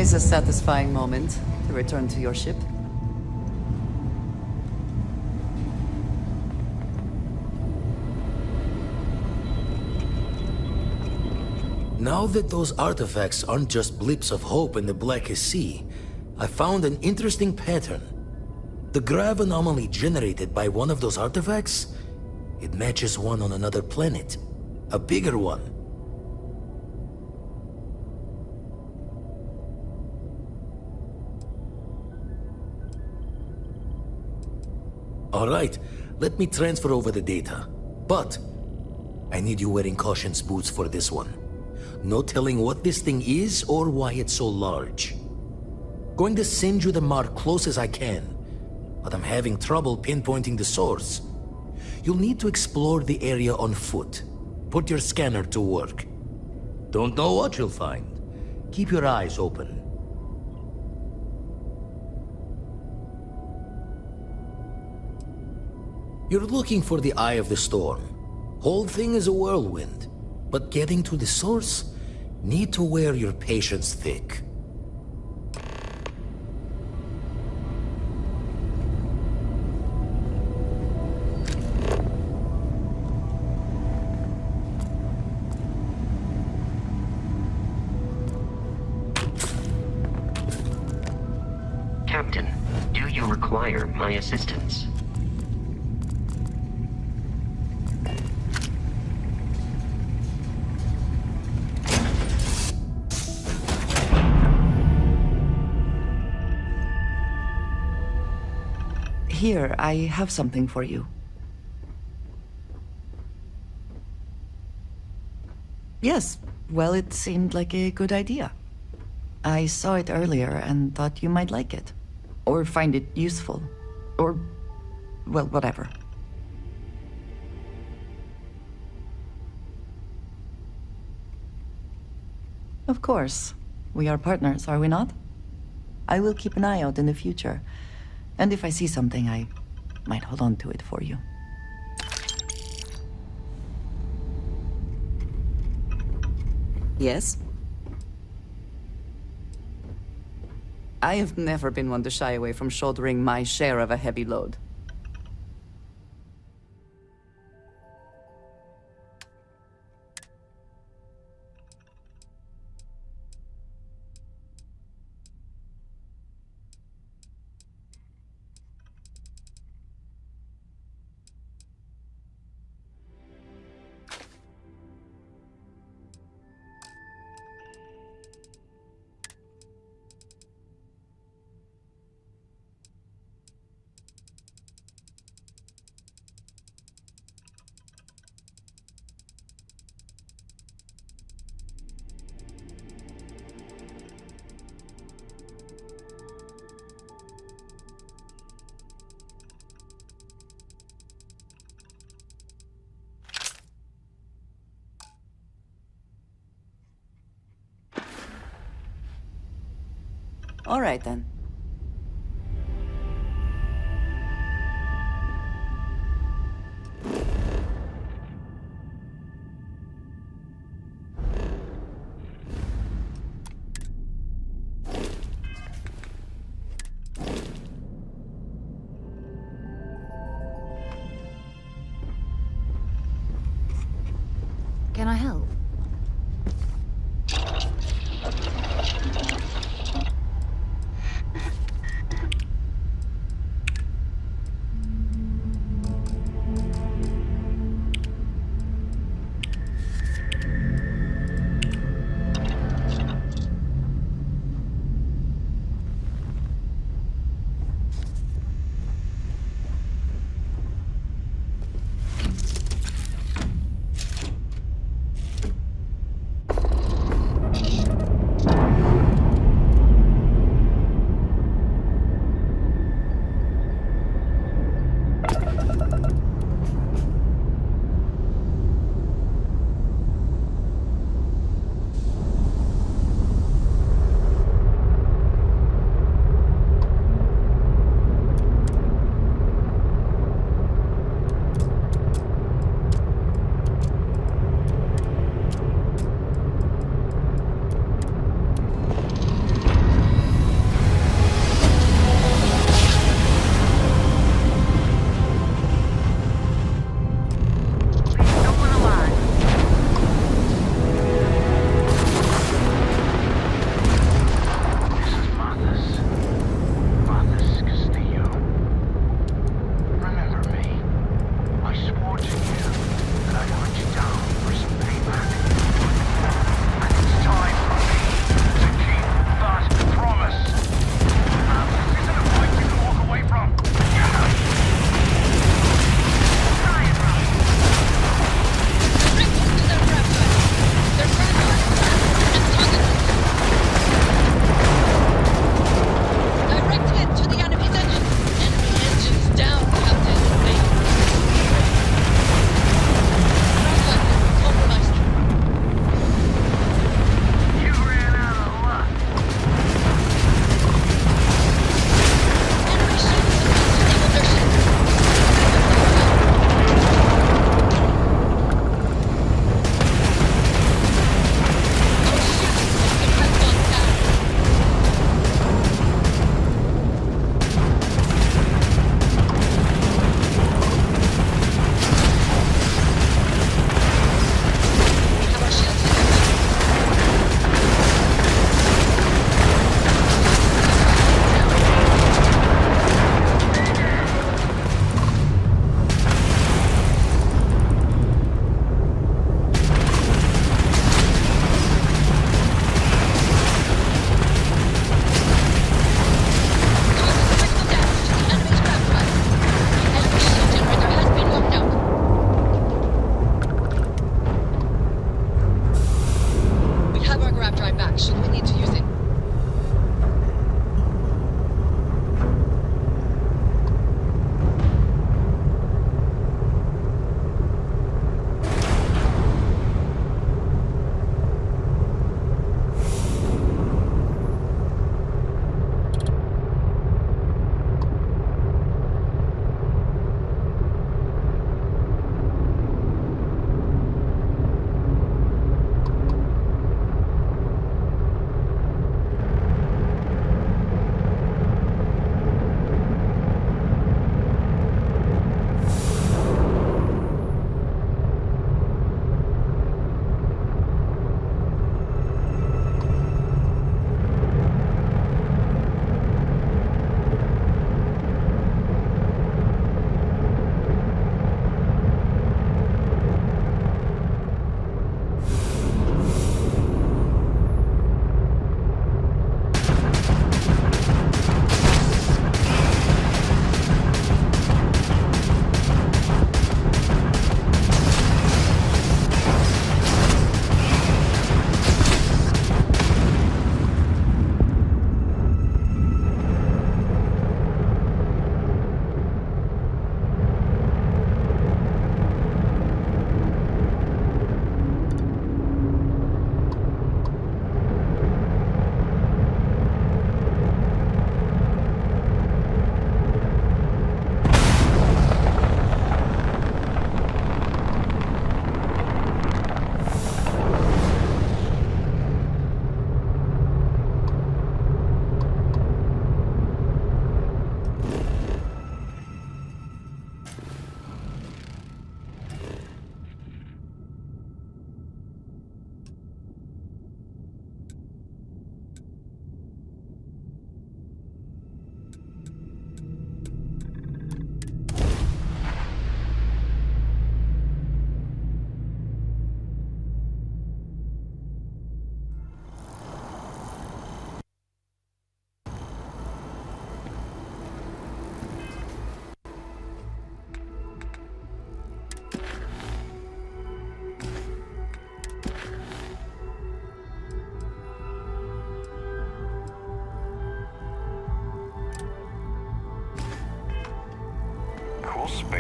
Always a satisfying moment to return to your ship. Now that those artifacts aren't just blips of hope in the blackest sea, I found an interesting pattern. The grav anomaly generated by one of those artifacts, it matches one on another planet. A bigger one. Alright, let me transfer over the data. But I need you wearing caution's boots for this one. No telling what this thing is or why it's so large. Going to send you the mark close as I can, but I'm having trouble pinpointing the source. You'll need to explore the area on foot. Put your scanner to work. Don't know what you'll find. Keep your eyes open. You're looking for the eye of the storm. Whole thing is a whirlwind, but getting to the source, need to wear your patience thick. Captain, do you require my assistance? Here, I have something for you. Yes, well, it seemed like a good idea. I saw it earlier and thought you might like it. Or find it useful. Or, well, whatever. Of course. We are partners, are we not? I will keep an eye out in the future. And if I see something, I might hold on to it for you. Yes? I have never been one to shy away from shouldering my share of a heavy load. All right, then. Can I help?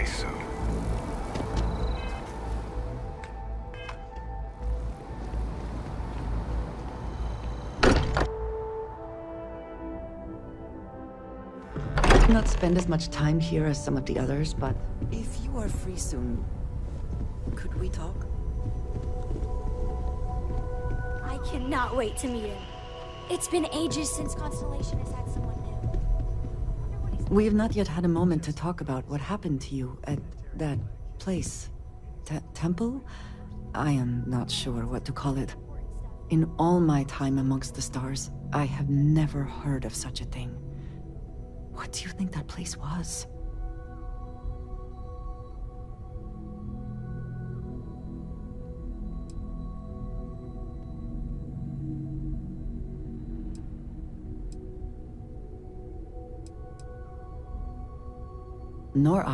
say so. Not spend as much time here as some of the others, but if you are free soon, could we talk? I cannot wait to meet him. It's been ages since Constellation has had someone new. We have not yet had a moment to talk about what happened to you at that place. Temple? I am not sure what to call it. In all my time amongst the stars, I have never heard of such a thing. What do you think that place was? Nor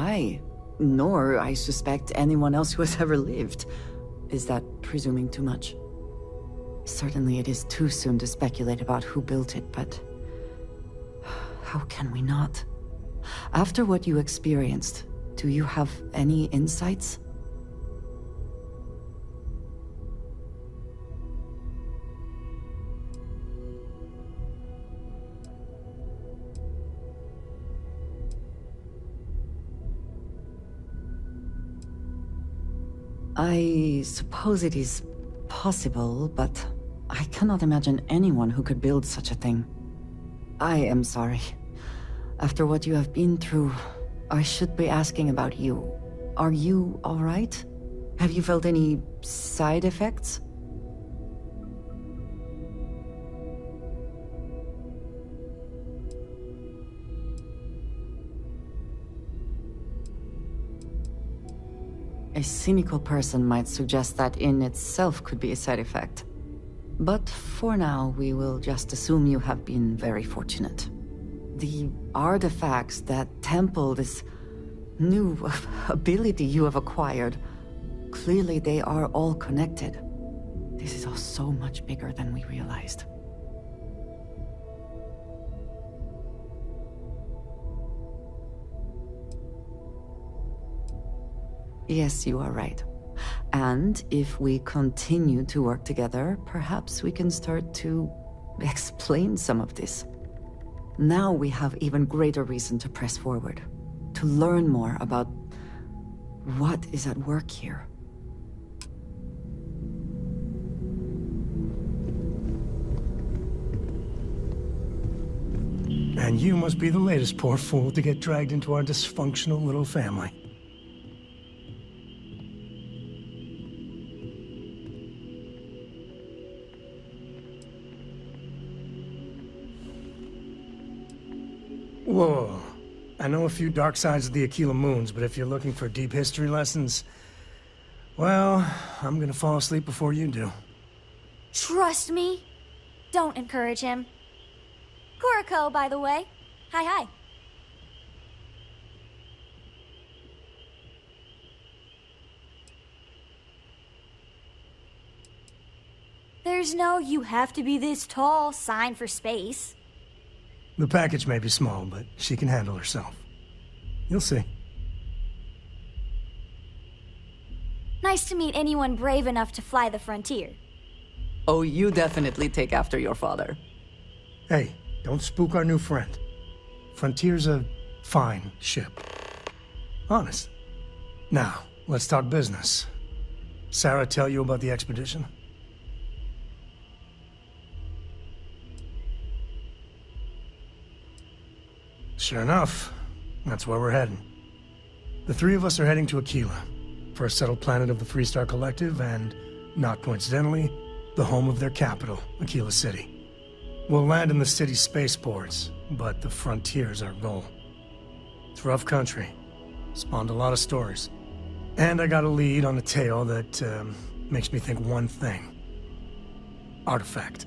I suspect anyone else who has ever lived. Is that presuming too much? Certainly it is too soon to speculate about who built it, but how can we not? After what you experienced, do you have any insights? I suppose it is possible, but I cannot imagine anyone who could build such a thing. I am sorry. After what you have been through, I should be asking about you. Are you all right? Have you felt any side effects? A cynical person might suggest that in itself could be a side effect. But for now, we will just assume you have been very fortunate. The artifacts that temple this new ability you have acquired, clearly they are all connected. This is all so much bigger than we realized. Yes, you are right. And if we continue to work together, perhaps we can start to explain some of this. Now we have even greater reason to press forward, to learn more about what is at work here. And you must be the latest poor fool to get dragged into our dysfunctional little family. Whoa. I know a few dark sides of the Aquila Moons, but if you're looking for deep history lessons, well, I'm gonna fall asleep before you do. Trust me. Don't encourage him. Kuriko, by the way. Hi. There's no "you have to be this tall" sign for space. The package may be small, but she can handle herself. You'll see. Nice to meet anyone brave enough to fly the frontier. Oh, you definitely take after your father. Hey, don't spook our new friend. Frontier's a fine ship. Honest. Now, let's talk business. Sarah tell you about the expedition? Sure enough, that's where we're heading. The three of us are heading to Aquila, for a settled planet of the Freestar Collective and, not coincidentally, the home of their capital, Aquila City. We'll land in the city's spaceports, but the frontier's our goal. It's rough country. Spawned a lot of stories. And I got a lead on a tale that makes me think one thing. Artifact.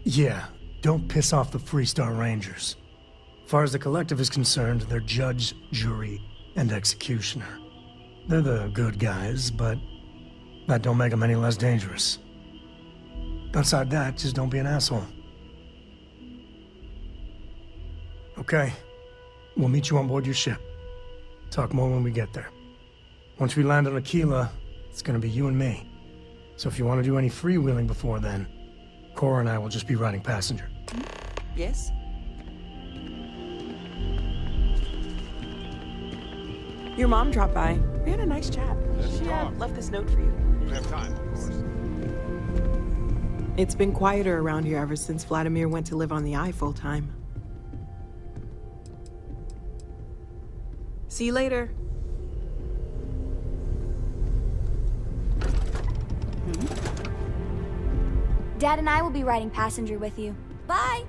Yeah, don't piss off the Freestar Rangers. As far as the Collective is concerned, they're judge, jury, and executioner. They're the good guys, but that don't make them any less dangerous. Outside that, just don't be an asshole. Okay. We'll meet you on board your ship. Talk more when we get there. Once we land on Aquila, it's gonna be you and me. So if you want to do any freewheeling before then, Cora and I will just be riding passenger. Yes? Your mom dropped by. We had a nice chat. She left this note for you. We have time, of course. It's been quieter around here ever since Vladimir went to live on the Eye full-time. See you later. Dad and I will be riding passenger with you. Bye!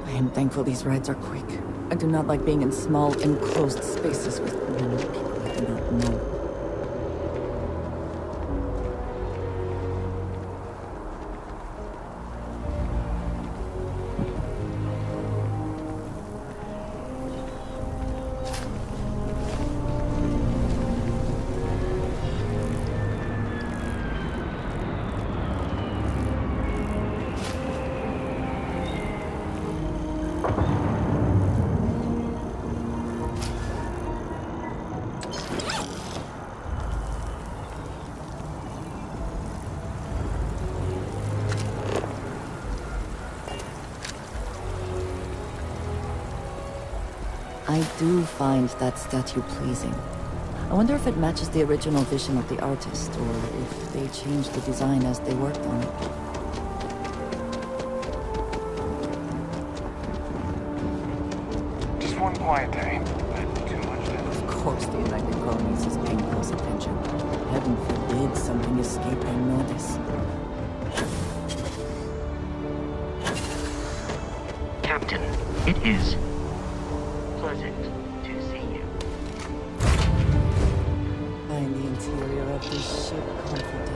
I am thankful these rides are quick. I do not like being in small, enclosed spaces with many people I do not know. I do find that statue pleasing. I wonder if it matches the original vision of the artist, or if they changed the design as they worked on it. Just one quiet day, but too much to... Of course the United Colonies is paying close attention. Heaven forbid something escape their notice. Captain, it is pleasant to see you. Find the interior of this ship comforting.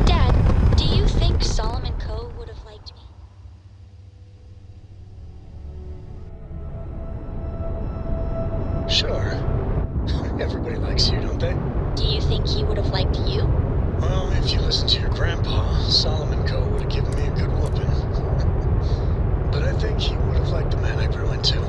Dad, do you think Solomon Coe would have liked me? Sure. Everybody likes you, don't they? Do you think he would have liked you? Well, if you listen to your grandpa, Solomon Coe would have given me a good whooping. But I think he would have liked the man I grew into.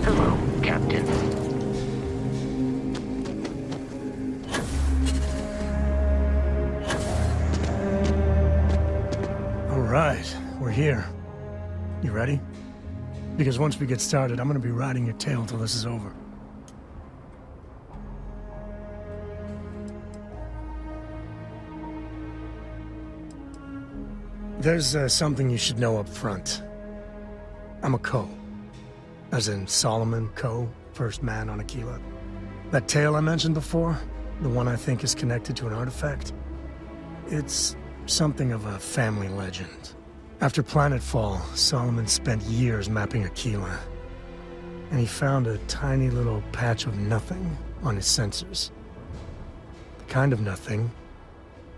Hello. You ready? Because once we get started, I'm gonna be riding your tail till this is over. There's something you should know up front. I'm a Co. As in Solomon Co., first man on Aquila. That tale I mentioned before, the one I think is connected to an artifact, it's something of a family legend. After planetfall, Solomon spent years mapping Aquila, and he found a tiny little patch of nothing on his sensors. The kind of nothing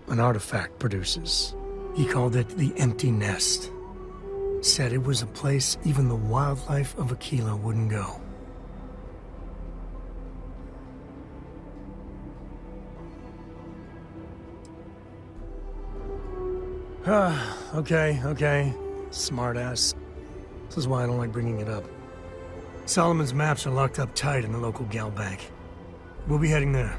an artifact produces. He called it the Empty Nest. Said it was a place even the wildlife of Aquila wouldn't go. Okay. Smartass. This is why I don't like bringing it up. Solomon's maps are locked up tight in the local gal bank. We'll be heading there.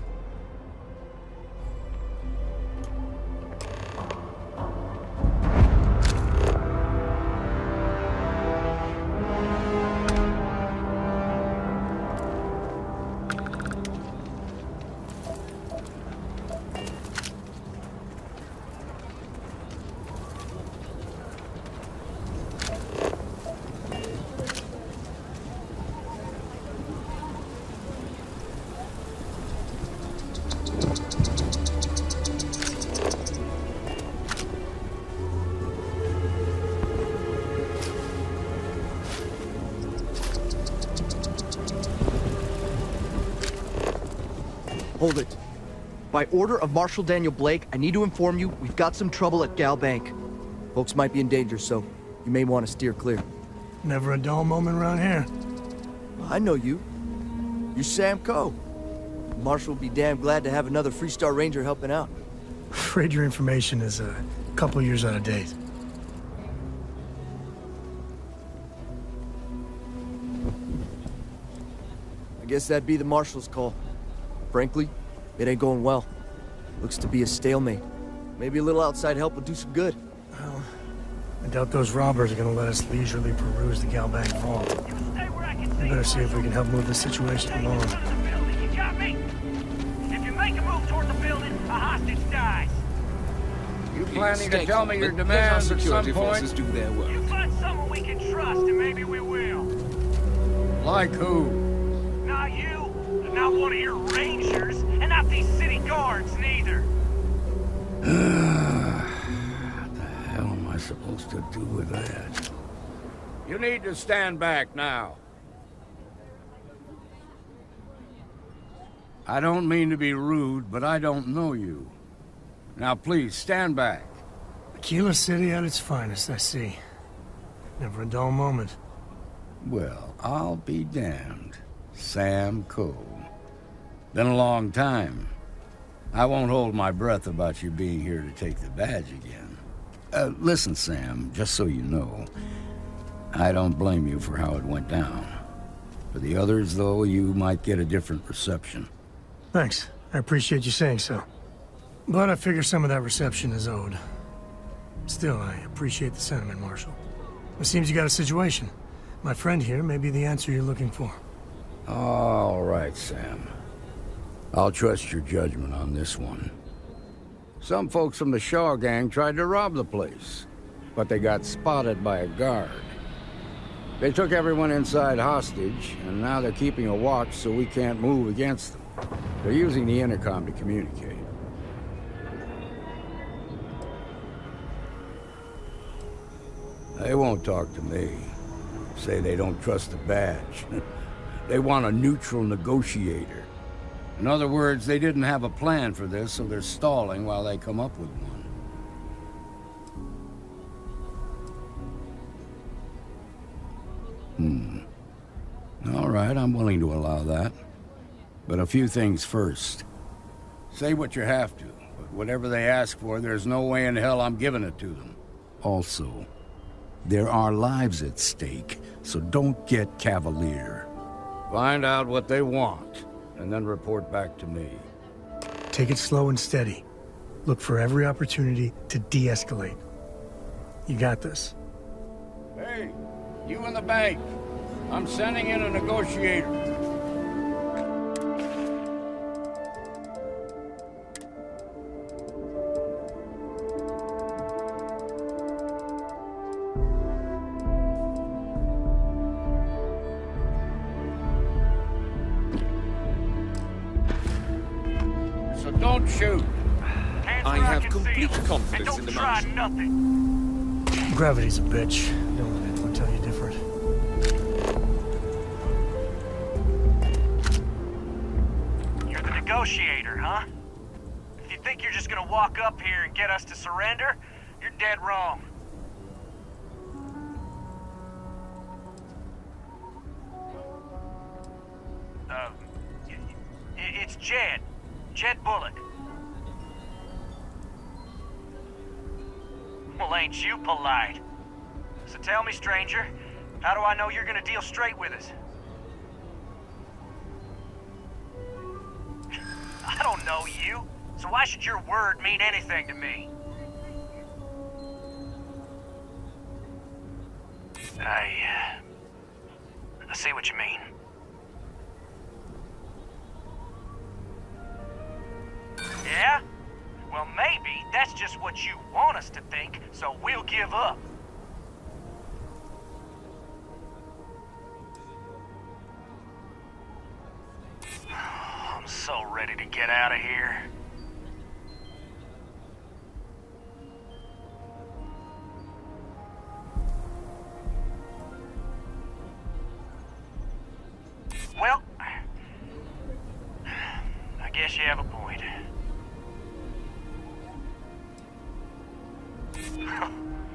Hold it. By order of Marshal Daniel Blake, I need to inform you we've got some trouble at Gal Bank. Folks might be in danger, so you may want to steer clear. Never a dull moment around here. I know you. You're Sam Coe. Marshal will be damn glad to have another Freestar Ranger helping out. Afraid your information is a couple years out of date. I guess that'd be the Marshal's call. Frankly, it ain't going well. Looks to be a stalemate. Maybe a little outside help would do some good. Well, I doubt those robbers are gonna let us leisurely peruse the Gal Bank vault. We better see if we can help move the situation along. You got me? If you make a move toward the building, a hostage dies. You planning to tell me your demands at some point? Do their work. You find someone we can trust, and maybe we will. Like who? Not you, and not one of your rangers, and not these city guards, neither. What the hell am I supposed to do with that? You need to stand back now. I don't mean to be rude, but I don't know you. Now please, stand back. Aquila City at its finest, I see. Never a dull moment. Well, I'll be damned. Sam Coe. Been a long time. I won't hold my breath about you being here to take the badge again. Listen, Sam, just so you know, I don't blame you for how it went down. For the others, though, you might get a different reception. Thanks. I appreciate you saying so. But I figure some of that reception is owed. Still, I appreciate the sentiment, Marshal. It seems you got a situation. My friend here may be the answer you're looking for. All right, Sam. I'll trust your judgment on this one. Some folks from the Shaw gang tried to rob the place, but they got spotted by a guard. They took everyone inside hostage, and now they're keeping a watch so we can't move against them. They're using the intercom to communicate. They won't talk to me. Say they don't trust the badge. They want a neutral negotiator. In other words, they didn't have a plan for this, so they're stalling while they come up with one. All right, I'm willing to allow that. But a few things first. Say what you have to, but whatever they ask for, there's no way in hell I'm giving it to them. Also, there are lives at stake, so don't get cavalier. Find out what they want, and then report back to me. Take it slow and steady. Look for every opportunity to de-escalate. You got this. Hey, You in the bank. I'm sending in a negotiator. So don't shoot. I have complete confidence in the Marshal. Nothing. Gravity's a bitch. Don't let anyone tell you different. You're the negotiator, huh? If you think you're just gonna walk up here and get us to surrender, you're dead wrong. It's Jed. Jed Bullock. Well, ain't you polite? So tell me, stranger, how do I know you're gonna deal straight with us? I don't know you, so why should your word mean anything to me? I see what you mean. Yeah? Well, maybe that's just what you want us to think, so we'll give up. I'm so ready to get out of here. Well, I guess you have a point.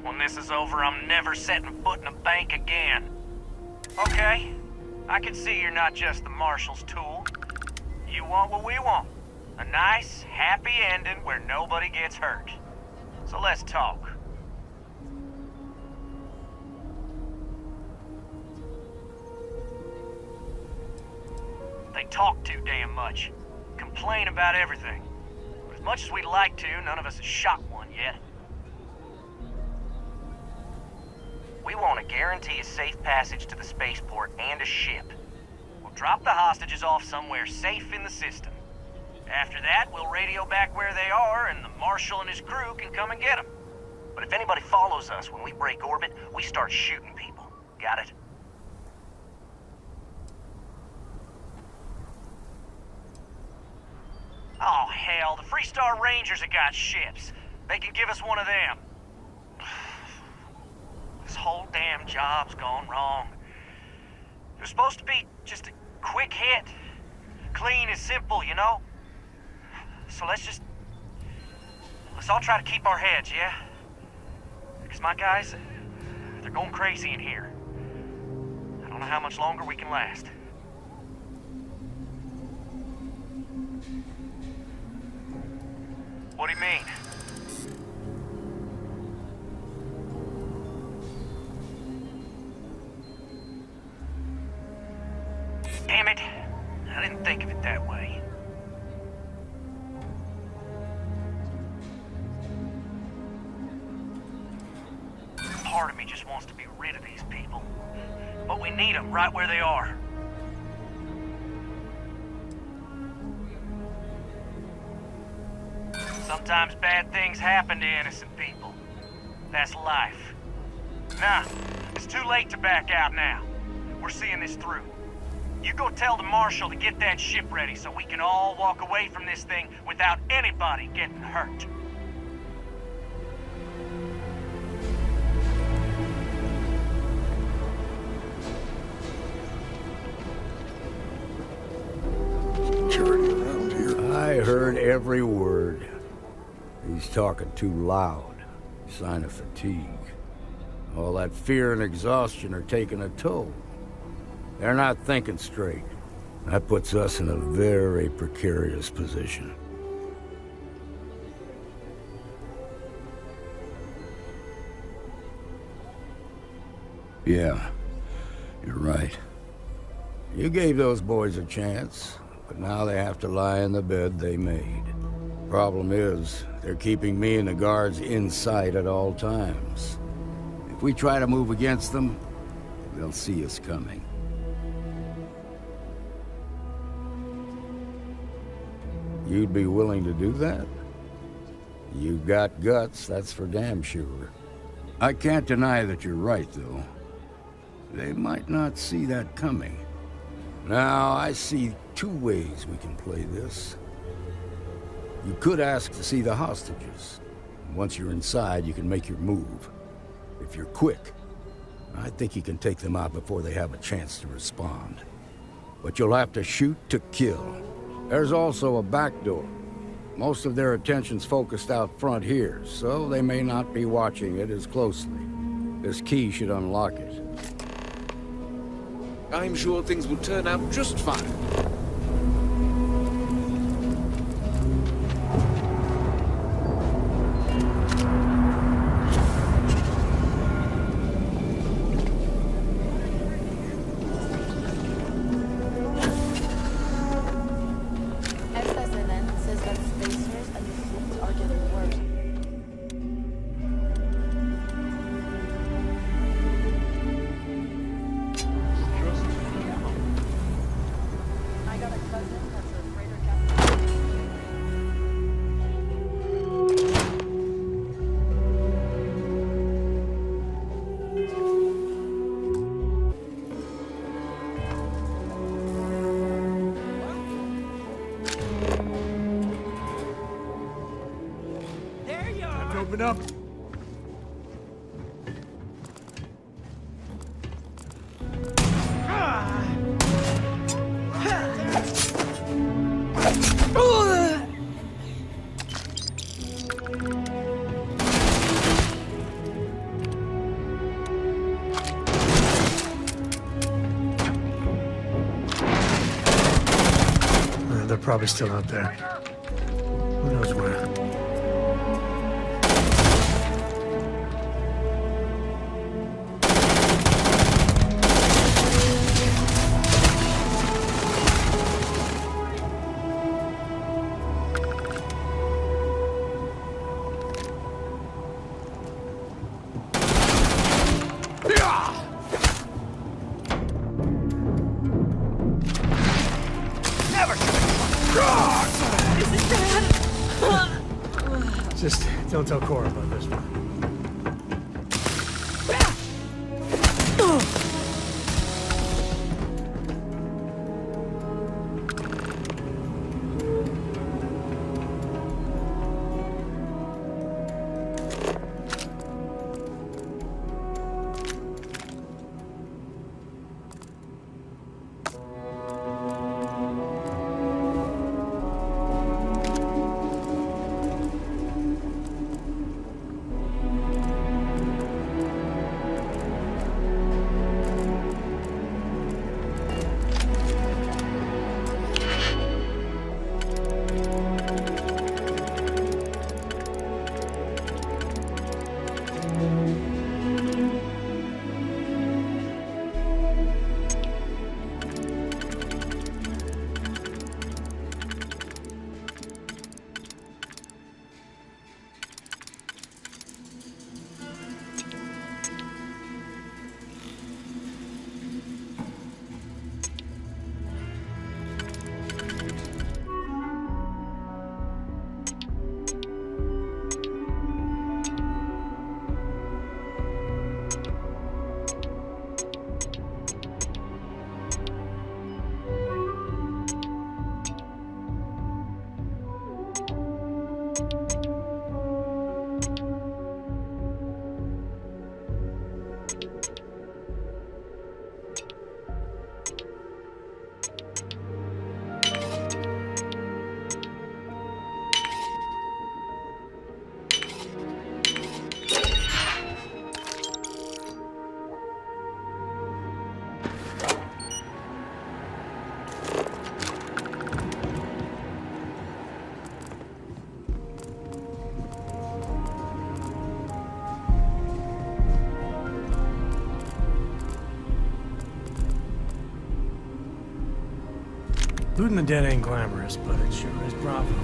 When this is over, I'm never setting foot in a bank again. Okay, I can see you're not just the Marshal's tool. You want what we want. A nice, happy ending where nobody gets hurt. So let's talk. They talk too damn much. Complain about everything. But as much as we'd like to, none of us has shot one yet. We want to guarantee a safe passage to the spaceport and a ship. We'll drop the hostages off somewhere safe in the system. After that, we'll radio back where they are, and the Marshal and his crew can come and get them. But if anybody follows us when we break orbit, we start shooting people. Got it? Oh, hell, the Freestar Rangers have got ships. They can give us one of them. This whole damn job's gone wrong. It was supposed to be just a quick hit. Clean and simple, you know? So let's all try to keep our heads, yeah? Because my guys, they're going crazy in here. I don't know how much longer we can last. What do you mean? Damn it. I didn't think of it that way. Part of me just wants to be rid of these people. But we need them right where they are. Sometimes bad things happen to innocent people. That's life. Nah, it's too late to back out now. We're seeing this through. You go tell the Marshal to get that ship ready so we can all walk away from this thing without anybody getting hurt. I heard every word. He's talking too loud. Sign of fatigue. All that fear and exhaustion are taking a toll. They're not thinking straight. That puts us in a very precarious position. Yeah, you're right. You gave those boys a chance, but now they have to lie in the bed they made. Problem is, they're keeping me and the guards in sight at all times. If we try to move against them, they'll see us coming. You'd be willing to do that? You've got guts, that's for damn sure. I can't deny that you're right, though. They might not see that coming. Now, I see two ways we can play this. You could ask to see the hostages. Once you're inside, you can make your move. If you're quick, I think you can take them out before they have a chance to respond. But you'll have to shoot to kill. There's also a back door. Most of their attention's focused out front here, so they may not be watching it as closely. This key should unlock it. I'm sure things will turn out just fine. Open up. They're probably still out there. Who knows where? Just don't tell Cora about this one. Looting the dead ain't glamorous, but it sure is profitable.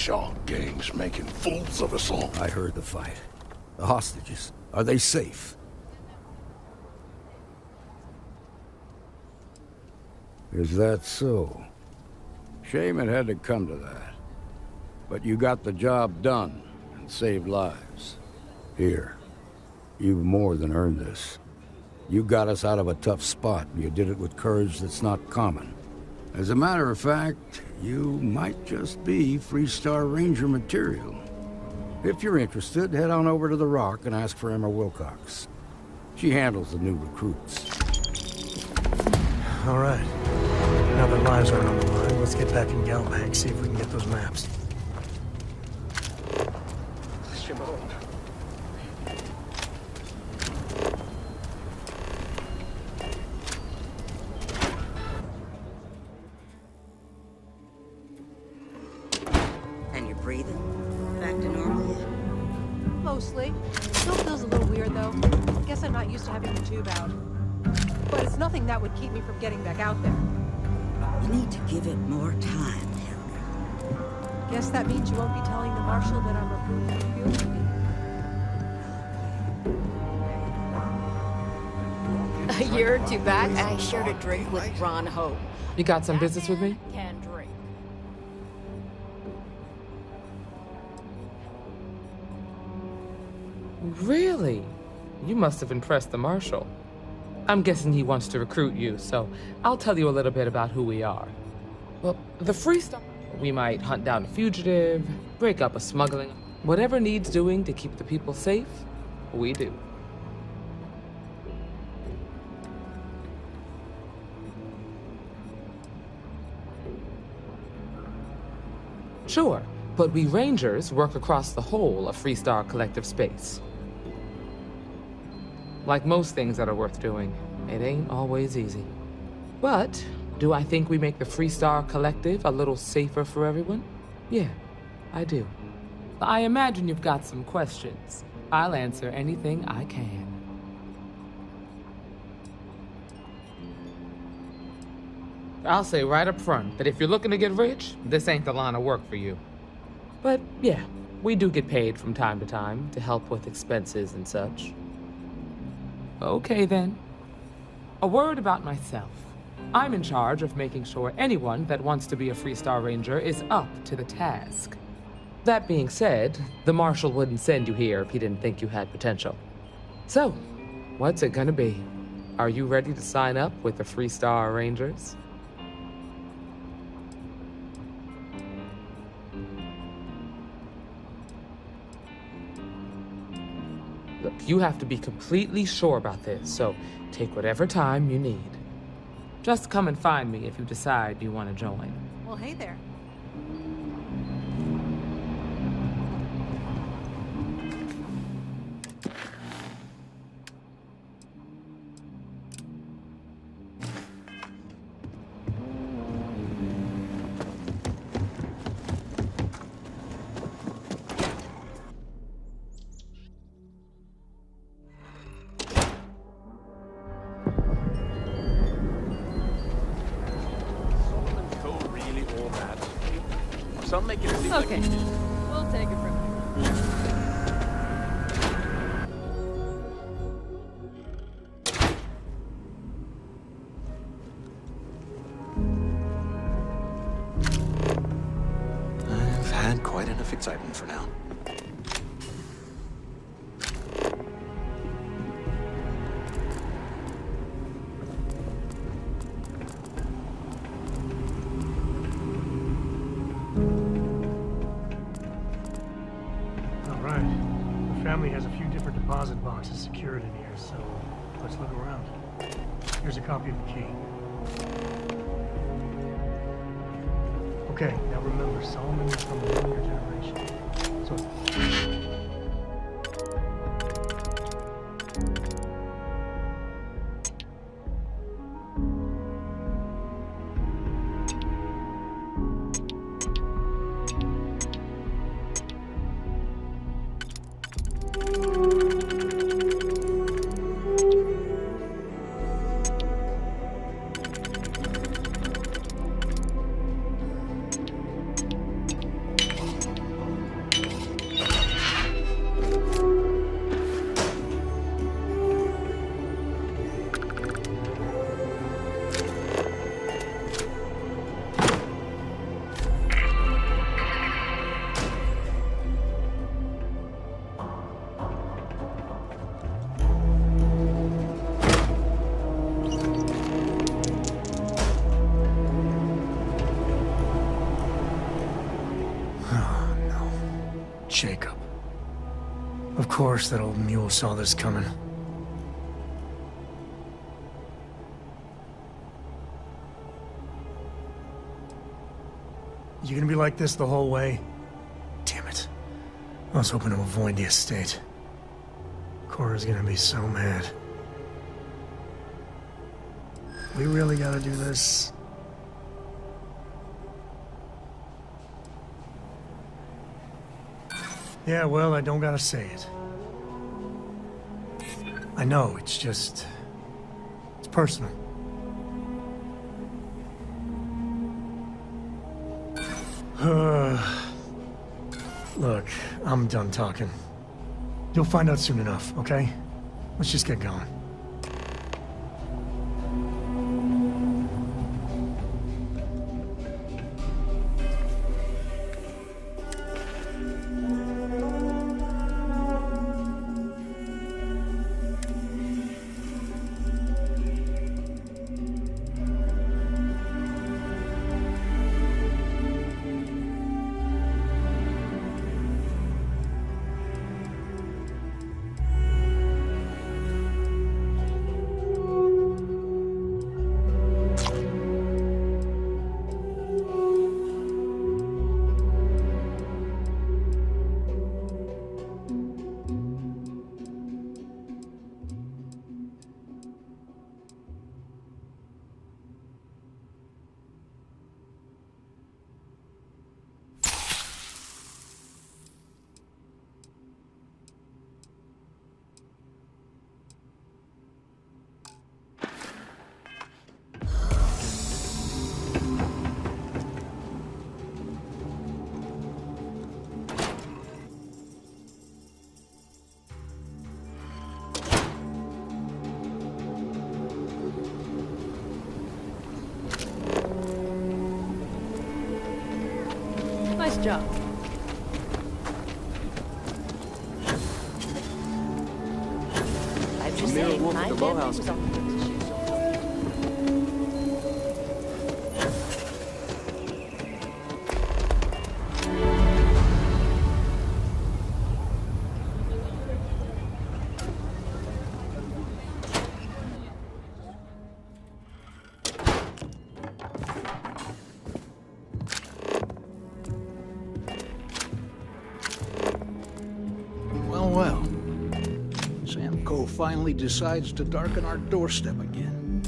shark gang's making fools of us all. I heard the fight. The hostages, are they safe? Is that so? Shame it had to come to that. But you got the job done and saved lives. Here, you've more than earned this. You got us out of a tough spot, and you did it with courage that's not common. As a matter of fact, you might just be Freestar Ranger material. If you're interested, head on over to the Rock and ask for Emma Wilcox. She handles the new recruits. All right. Now that lives aren't on the line, let's get back in Galbank, see if we can get those maps. And you're breathing? Back to normal yet? Mostly. Still feels a little weird, though. Guess I'm not used to having the tube out. But it's nothing that would keep me from getting back out there. You need to give it more time, Helga. Guess that means you won't be telling the Marshal that I'm recruiting for field duty. A year or two back, I shared a drink with Ron Hope. You got some business with me? Can drink. Really? You must have impressed the Marshal. I'm guessing he wants to recruit you, so I'll tell you a little bit about who we are. Well, the Freestar... We might hunt down a fugitive, break up a smuggling... Whatever needs doing to keep the people safe, we do. Sure, but we Rangers work across the whole of Freestar collective space. Like most things that are worth doing, it ain't always easy. But, do I think we make the Freestar Collective a little safer for everyone? Yeah, I do. I imagine you've got some questions. I'll answer anything I can. I'll say right up front that if you're looking to get rich, this ain't the line of work for you. But yeah, we do get paid from time to time to help with expenses and such. Okay then. A word about myself. I'm in charge of making sure anyone that wants to be a Freestar Ranger is up to the task. That being said, the Marshal wouldn't send you here if he didn't think you had potential. So, what's it gonna be? Are you ready to sign up with the Freestar Rangers? Look, you have to be completely sure about this, so take whatever time you need. Just come and find me if you decide you want to join. Well, hey there. Okay, we'll take it from here. I've had quite enough excitement for now. Deposit boxes secured in here, so let's look around. Here's a copy of the key. Okay, now remember, Solomon is from the earlier generation. So... Jacob. Of course that old mule saw this coming. You gonna be like this the whole way? Damn it. I was hoping to avoid the estate. Cora's gonna be so mad. We really gotta do this? Yeah, well, I don't gotta say it. I know, it's just... it's personal. Look, I'm done talking. You'll find out soon enough, okay? Let's just get going. Nice job. I'm just saying, my family was on the finally decides to darken our doorstep again.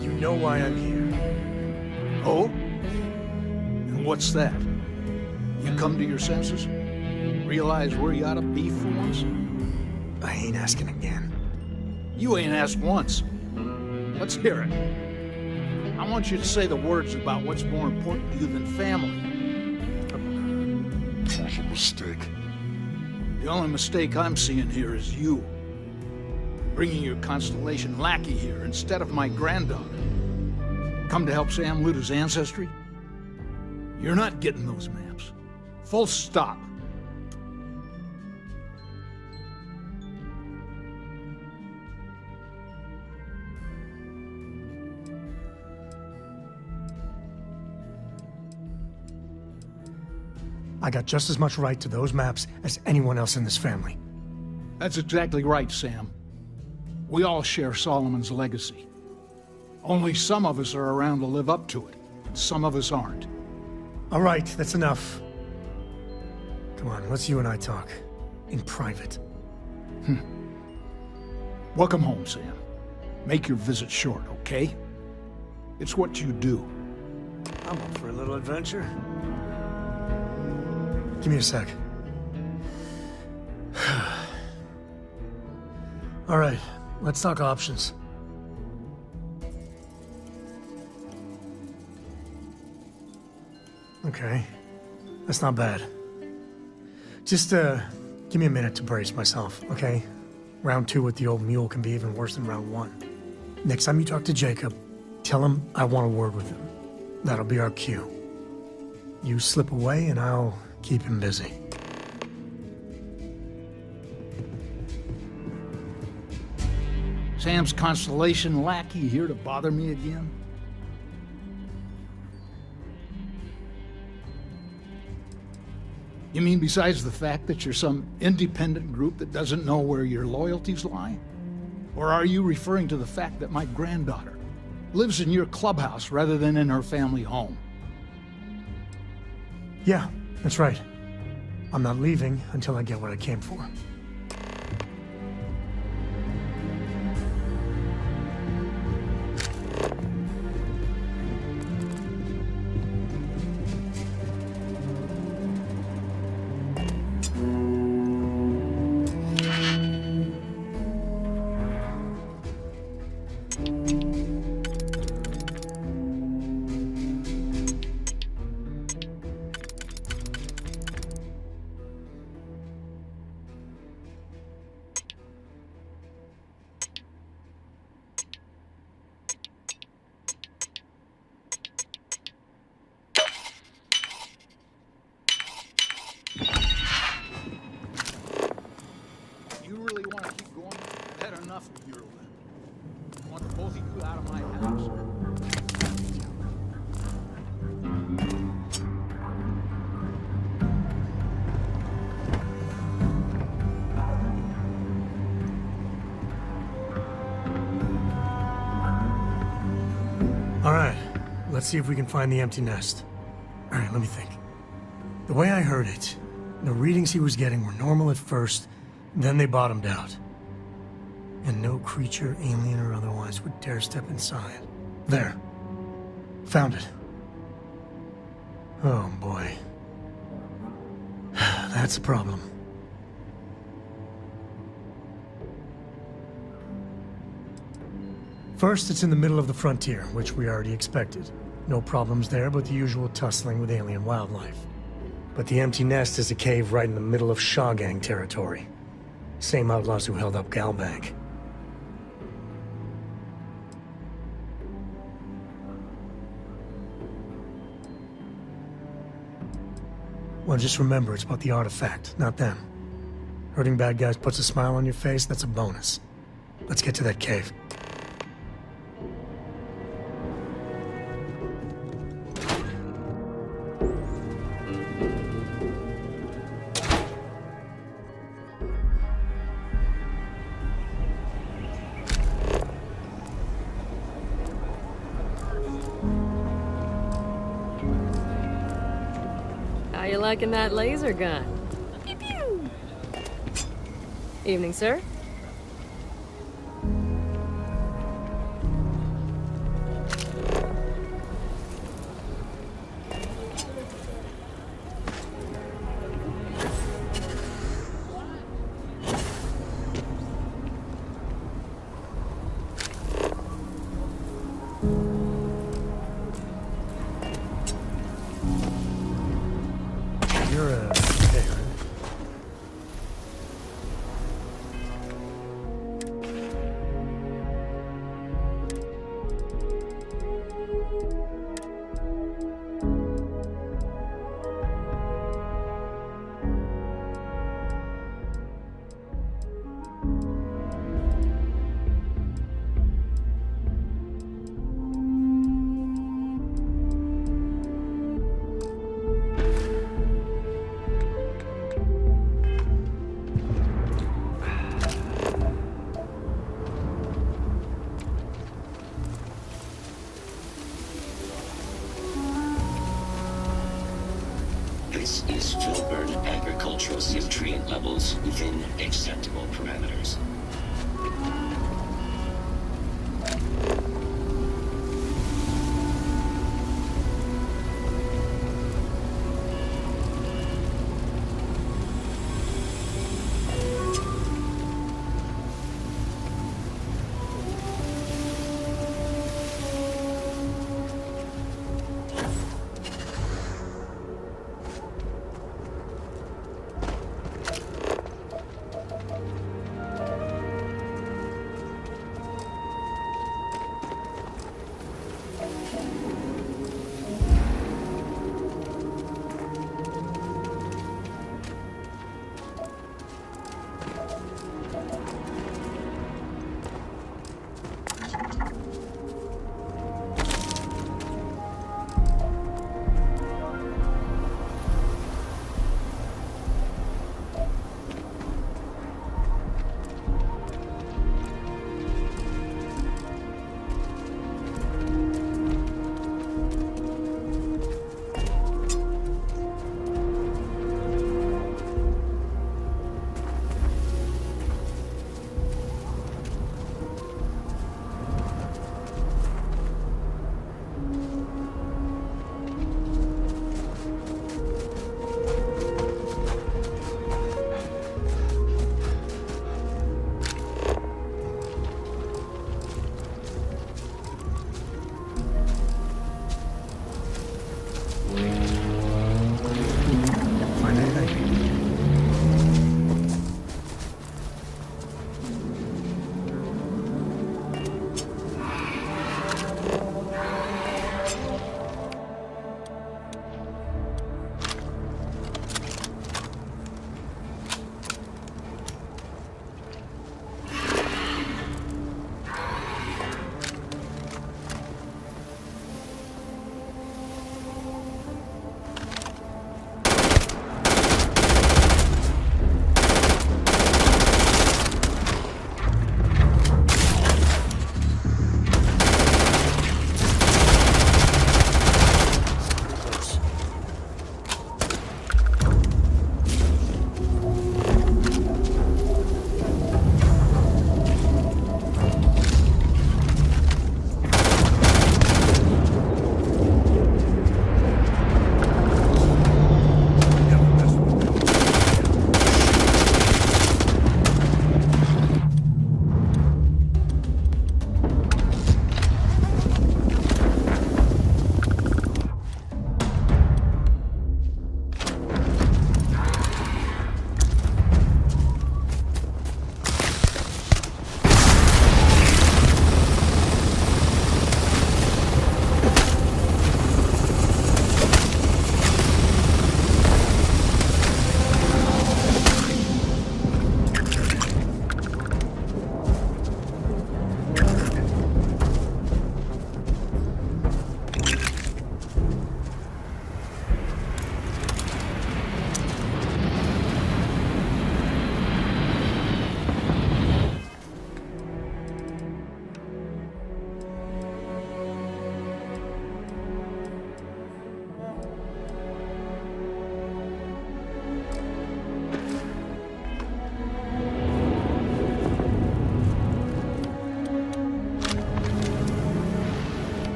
You know why I'm here. Oh? And what's that? You come to your senses? Realize where you ought to be for once? I ain't asking again. You ain't asked once. Let's hear it. I want you to say the words about what's more important to you than family. That's a mistake. The only mistake I'm seeing here is you. Bringing your Constellation lackey here instead of my granddaughter. Come to help Sam loot his ancestry? You're not getting those maps. Full stop. I got just as much right to those maps as anyone else in this family. That's exactly right, Sam. We all share Solomon's legacy. Only some of us are around to live up to it, and some of us aren't. All right, that's enough. Come on, let's you and I talk. In private. Welcome home, Sam. Make your visit short, okay? It's what you do. I'm up for a little adventure. Give me a sec. All right, let's talk options. Okay, that's not bad. Just, give me a minute to brace myself, okay? Round 2 with the old mule can be even worse than round 1. Next time you talk to Jacob, tell him I want a word with him. That'll be our cue. You slip away and I'll keep him busy. Sam's Constellation lackey here to bother me again? You mean besides the fact that you're some independent group that doesn't know where your loyalties lie? Or are you referring to the fact that my granddaughter lives in your clubhouse rather than in her family home? Yeah, that's right. I'm not leaving until I get what I came for. You really want to keep going? I've had enough of your lip. I want both of you out of my house. All right, let's see if we can find the empty nest. All right, let me think. The way I heard it, the readings he was getting were normal at first, then they bottomed out. And no creature, alien or otherwise, would dare step inside. There. Found it. Oh, boy. That's a problem. First, it's in the middle of the frontier, which we already expected. No problems there, but the usual tussling with alien wildlife. But the empty nest is a cave right in the middle of Shawgang territory. Same outlaws who held up Galbank. Well, just remember, it's about the artifact, not them. Hurting bad guys puts a smile on your face, that's a bonus. Let's get to that cave. How you liking that laser gun? Pew pew! Evening, sir. This is Filburn agricultural nutrient levels within acceptable parameters.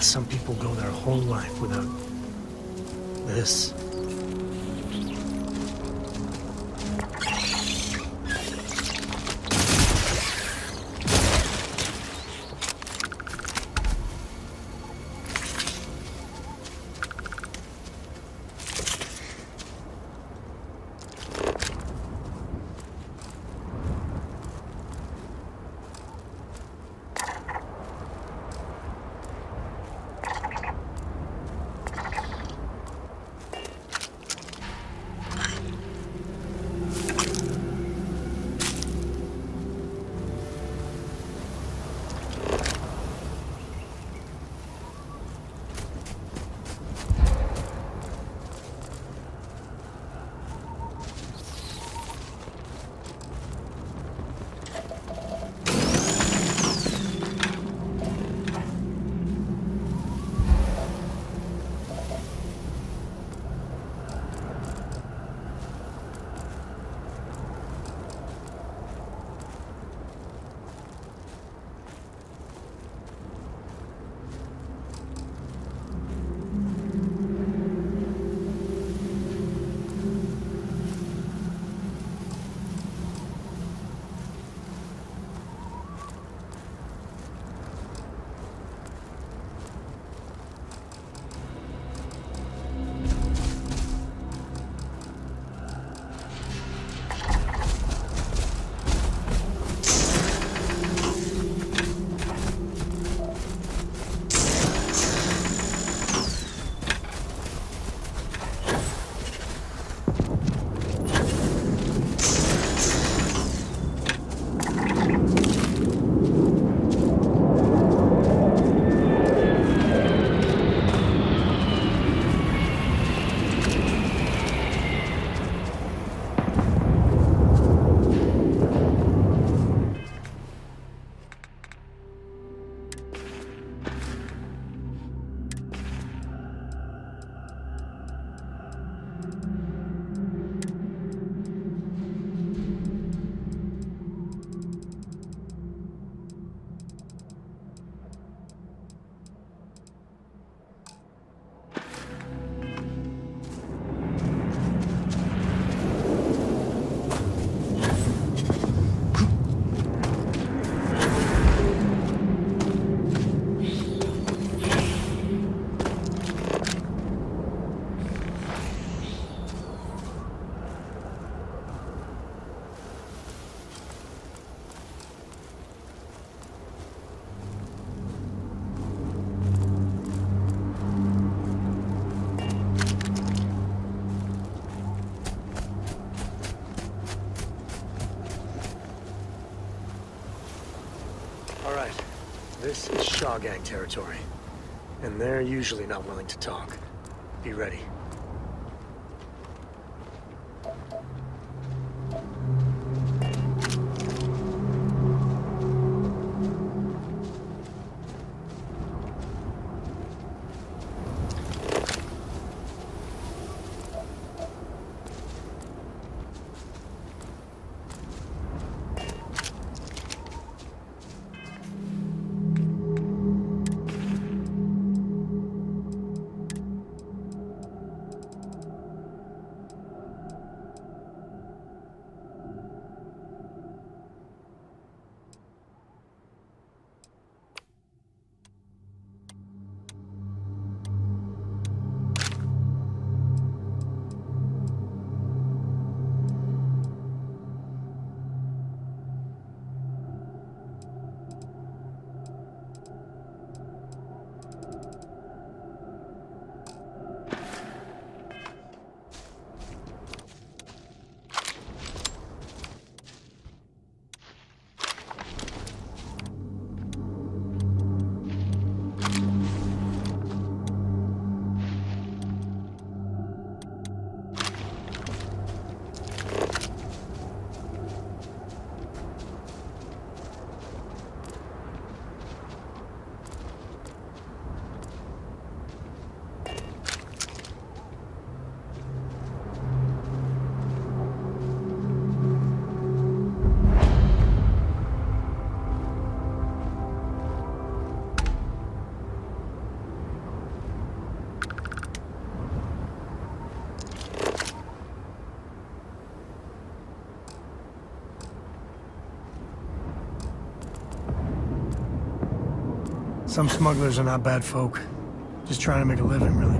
some people go their whole life without this. This is Shaw Gang territory, and they're usually not willing to talk. Be ready. Some smugglers are not bad folk. Just trying to make a living, really.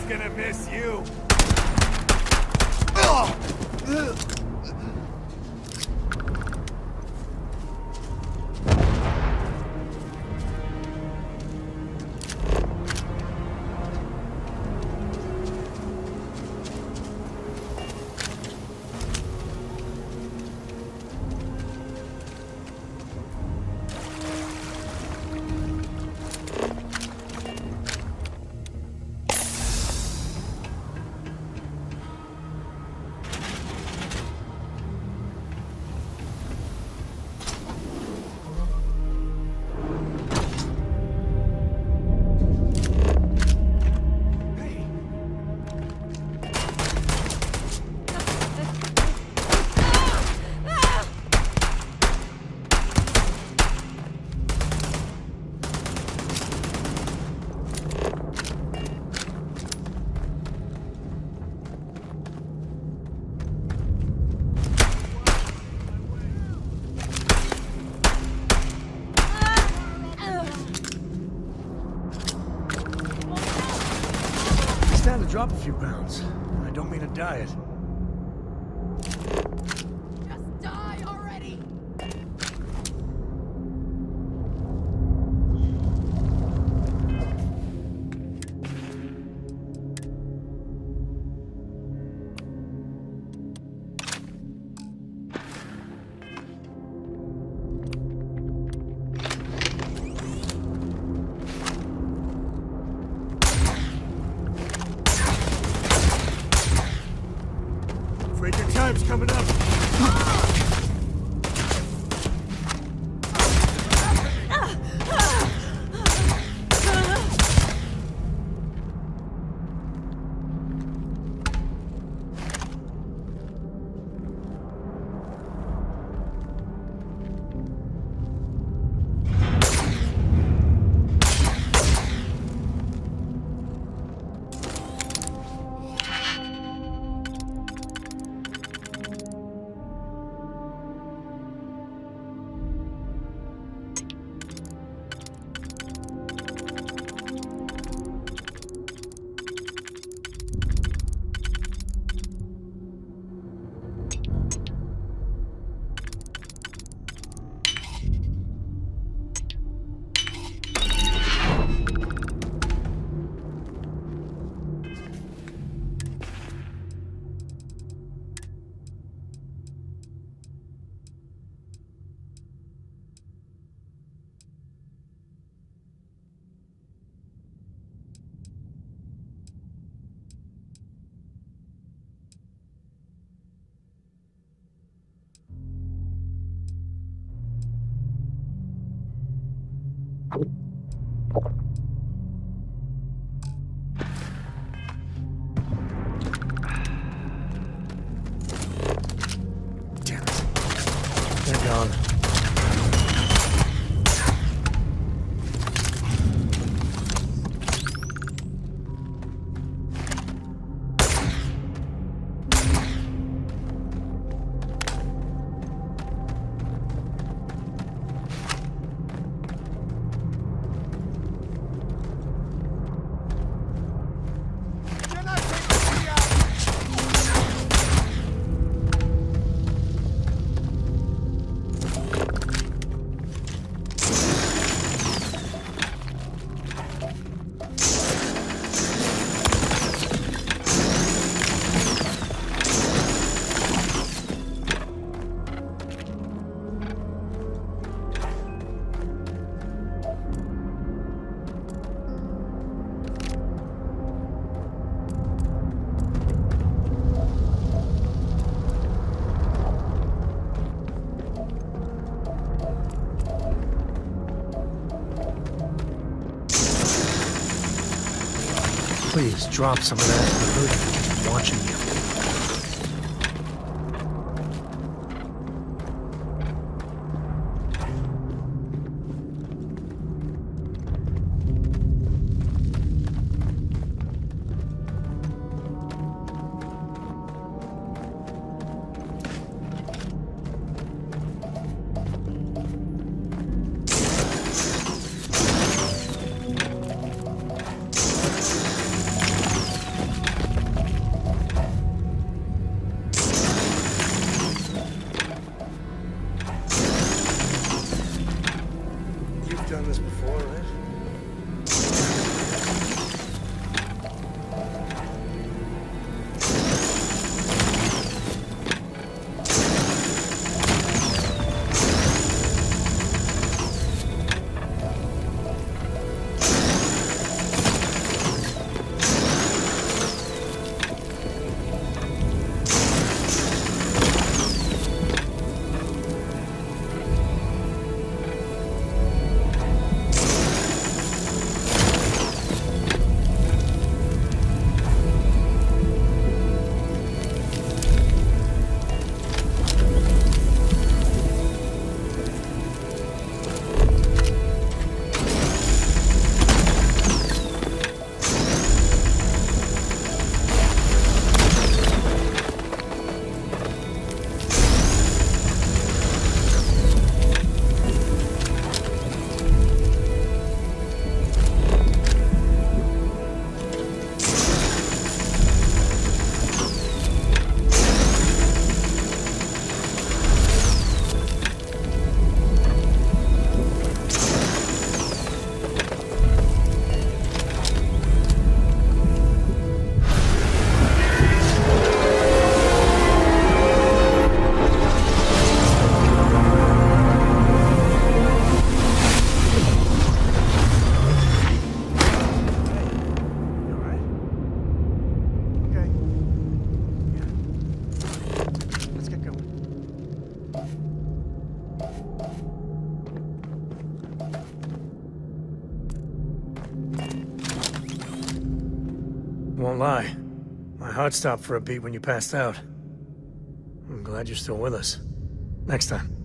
gonna miss you. had to drop a few pounds. I don't mean a diet. Just die already! Afraid your time's coming up. They're gone. Please drop some of that. I'm really gonna keep watching you. lie. My heart stopped for a beat when you passed out. I'm glad you're still with us. Next time.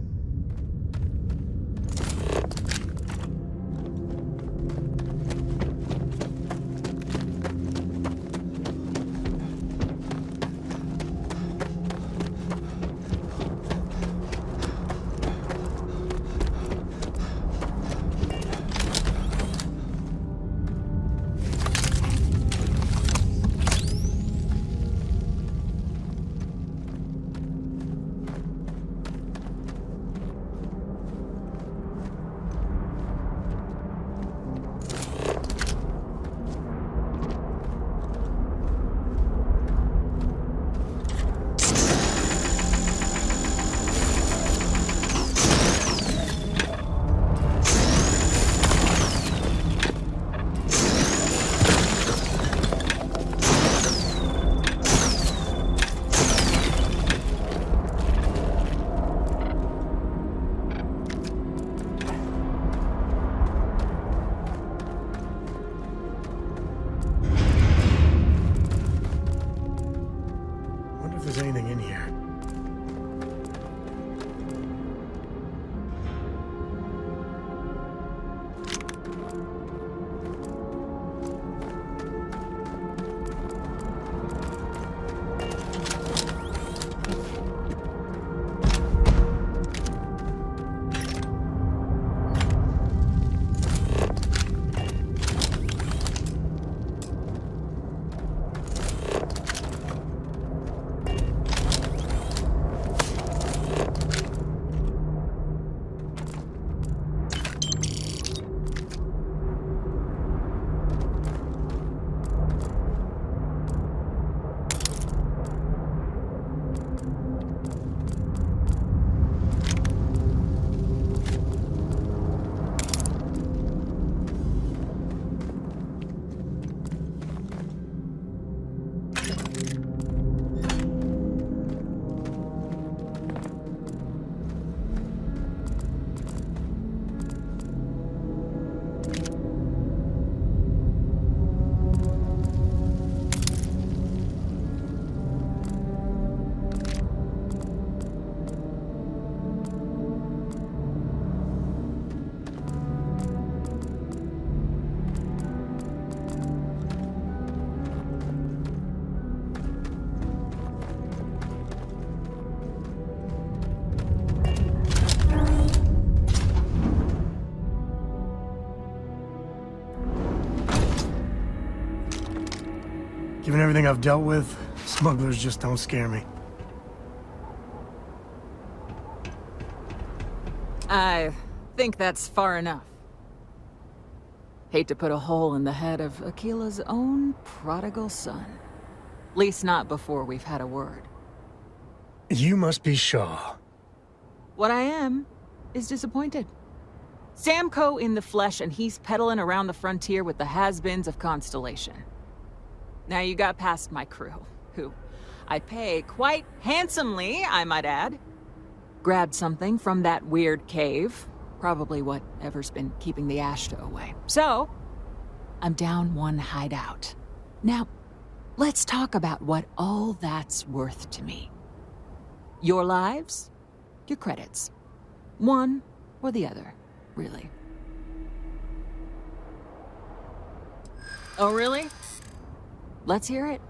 Given everything I've dealt with, smugglers just don't scare me. I think that's far enough. Hate to put a hole in the head of Akila's own prodigal son. At least not before we've had a word. You must be Shaw. What I am is disappointed. Samco in the flesh, and he's peddling around the frontier with the has-beens of Constellation. Now you got past my crew, who I pay quite handsomely, I might add. Grabbed something from that weird cave. Probably whatever's been keeping the Ashta away. So, I'm down one hideout. Now, let's talk about what all that's worth to me. Your lives, your credits. One or the other, really. Oh, really? Let's hear it.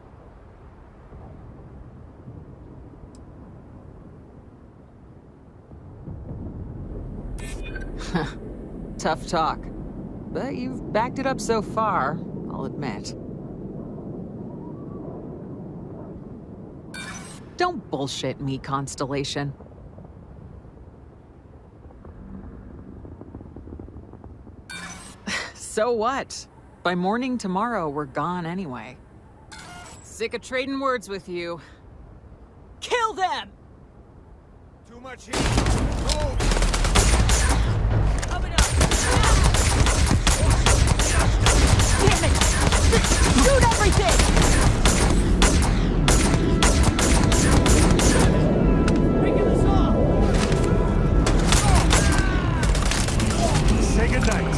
Tough talk. But you've backed it up so far, I'll admit. Don't bullshit me, Constellation. So what? By morning tomorrow, we're gone anyway. Sick of trading words with you. Kill them! Too much heat. Move! Coming up! Damn it! Shoot everything! Breaking us off! Say goodnight.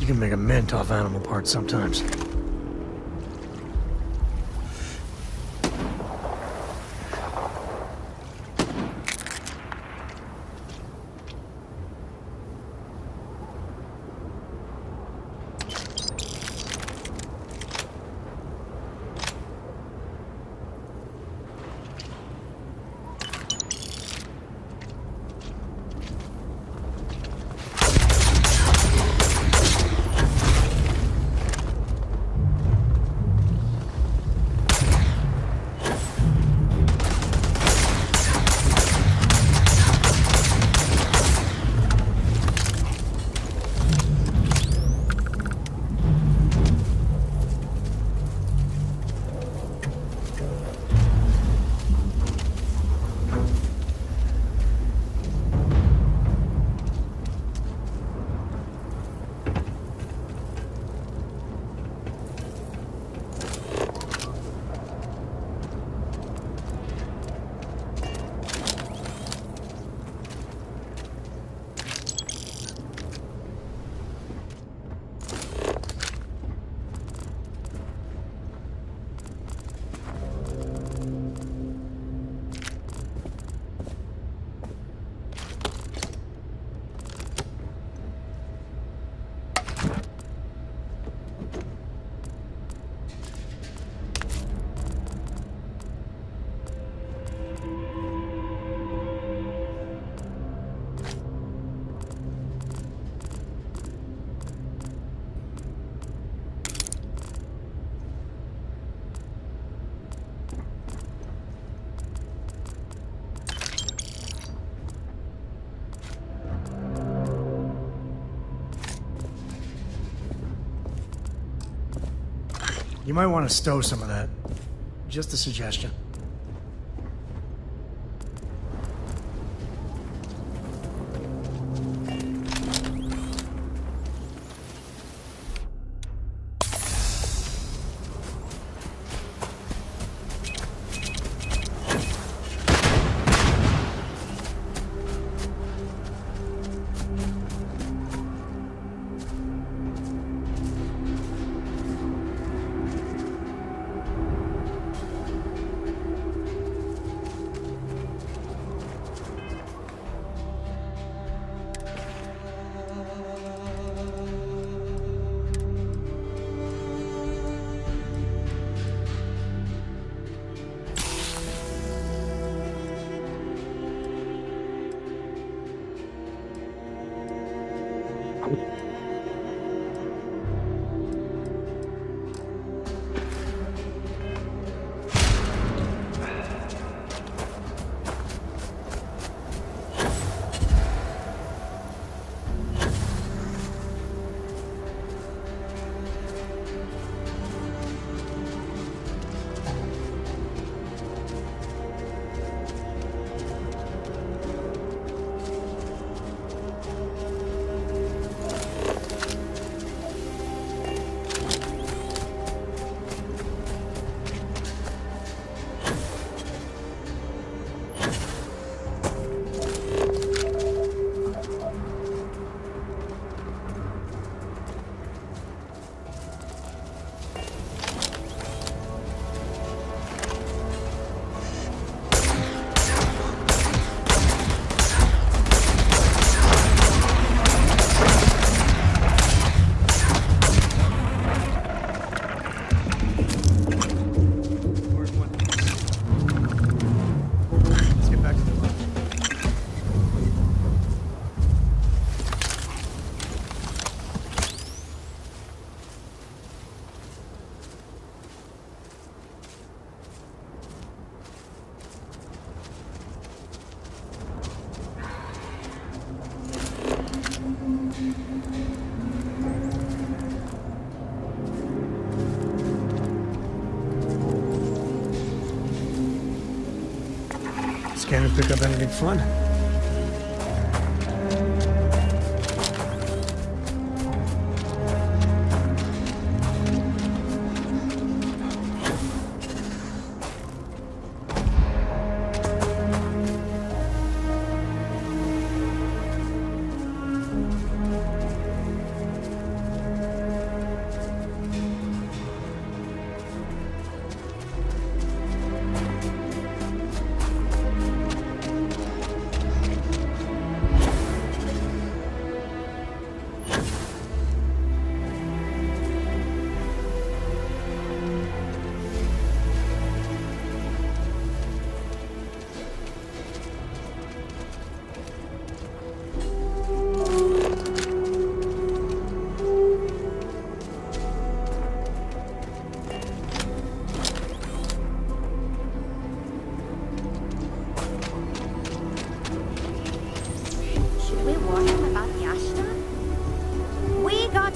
You can make a mint off animal parts sometimes. You might want to stow some of that. Just a suggestion. Scanner pick up anything fun?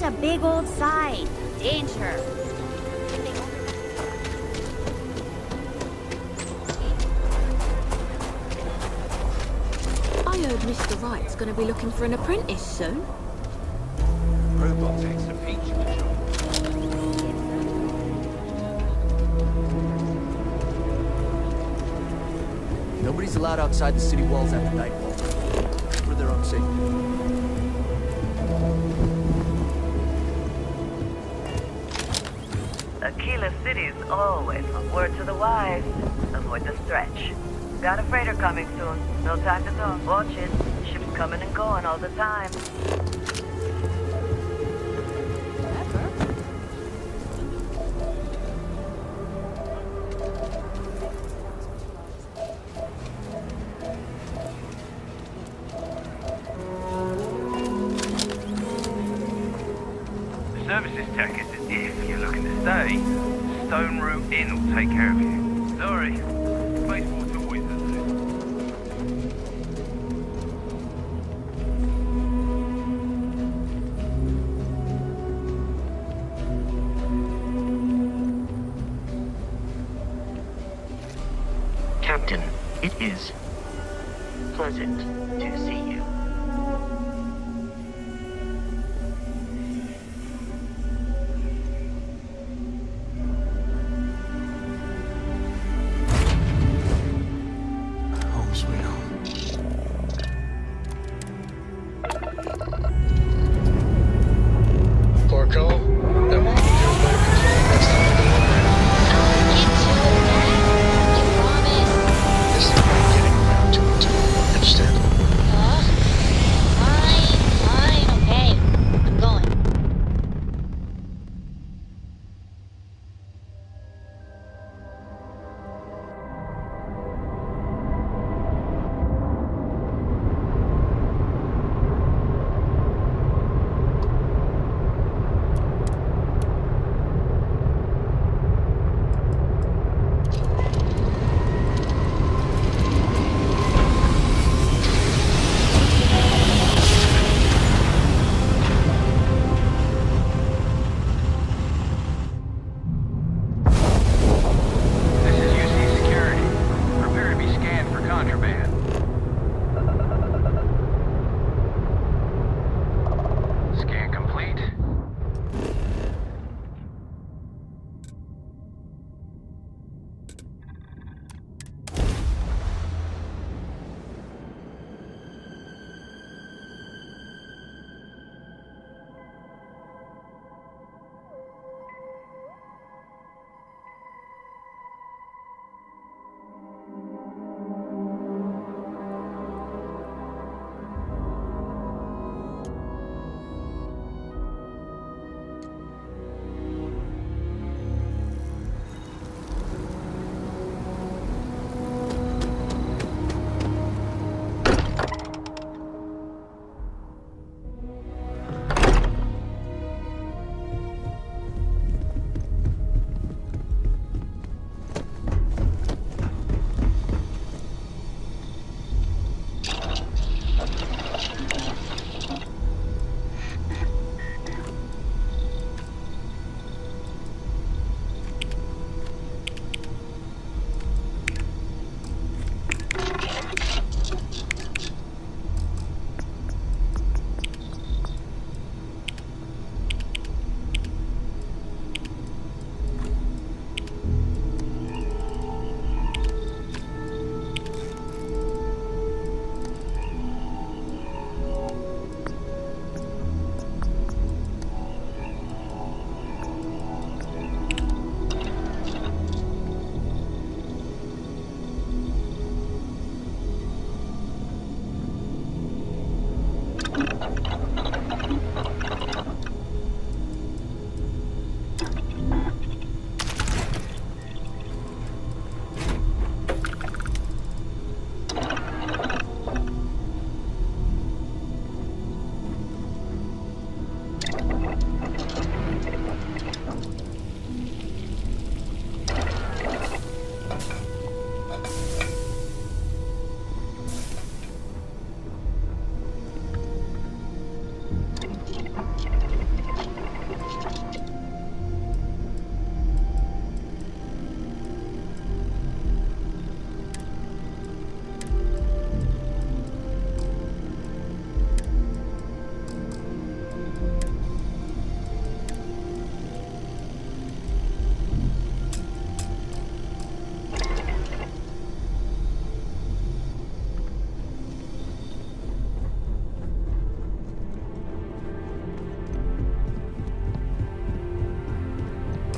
a big old sign. Danger. I heard Mr. Wright's gonna be looking for an apprentice soon. Robotics are featuring the job. Nobody's allowed outside the city walls after nightfall. For their own safety. Aquila City's always a word to the wise. Avoid the stretch. Got a freighter coming soon. No time to talk. Watch it. Ships coming and going all the time. The services tech is if you're looking to stay. Stone Route Inn will take care of you. Sorry. Spaceport's always at this. Captain, it is pleasant to see you. Home sweet home. Porco, that one feels better control next time we go over it. This thing ain't getting around to it, too. Understand?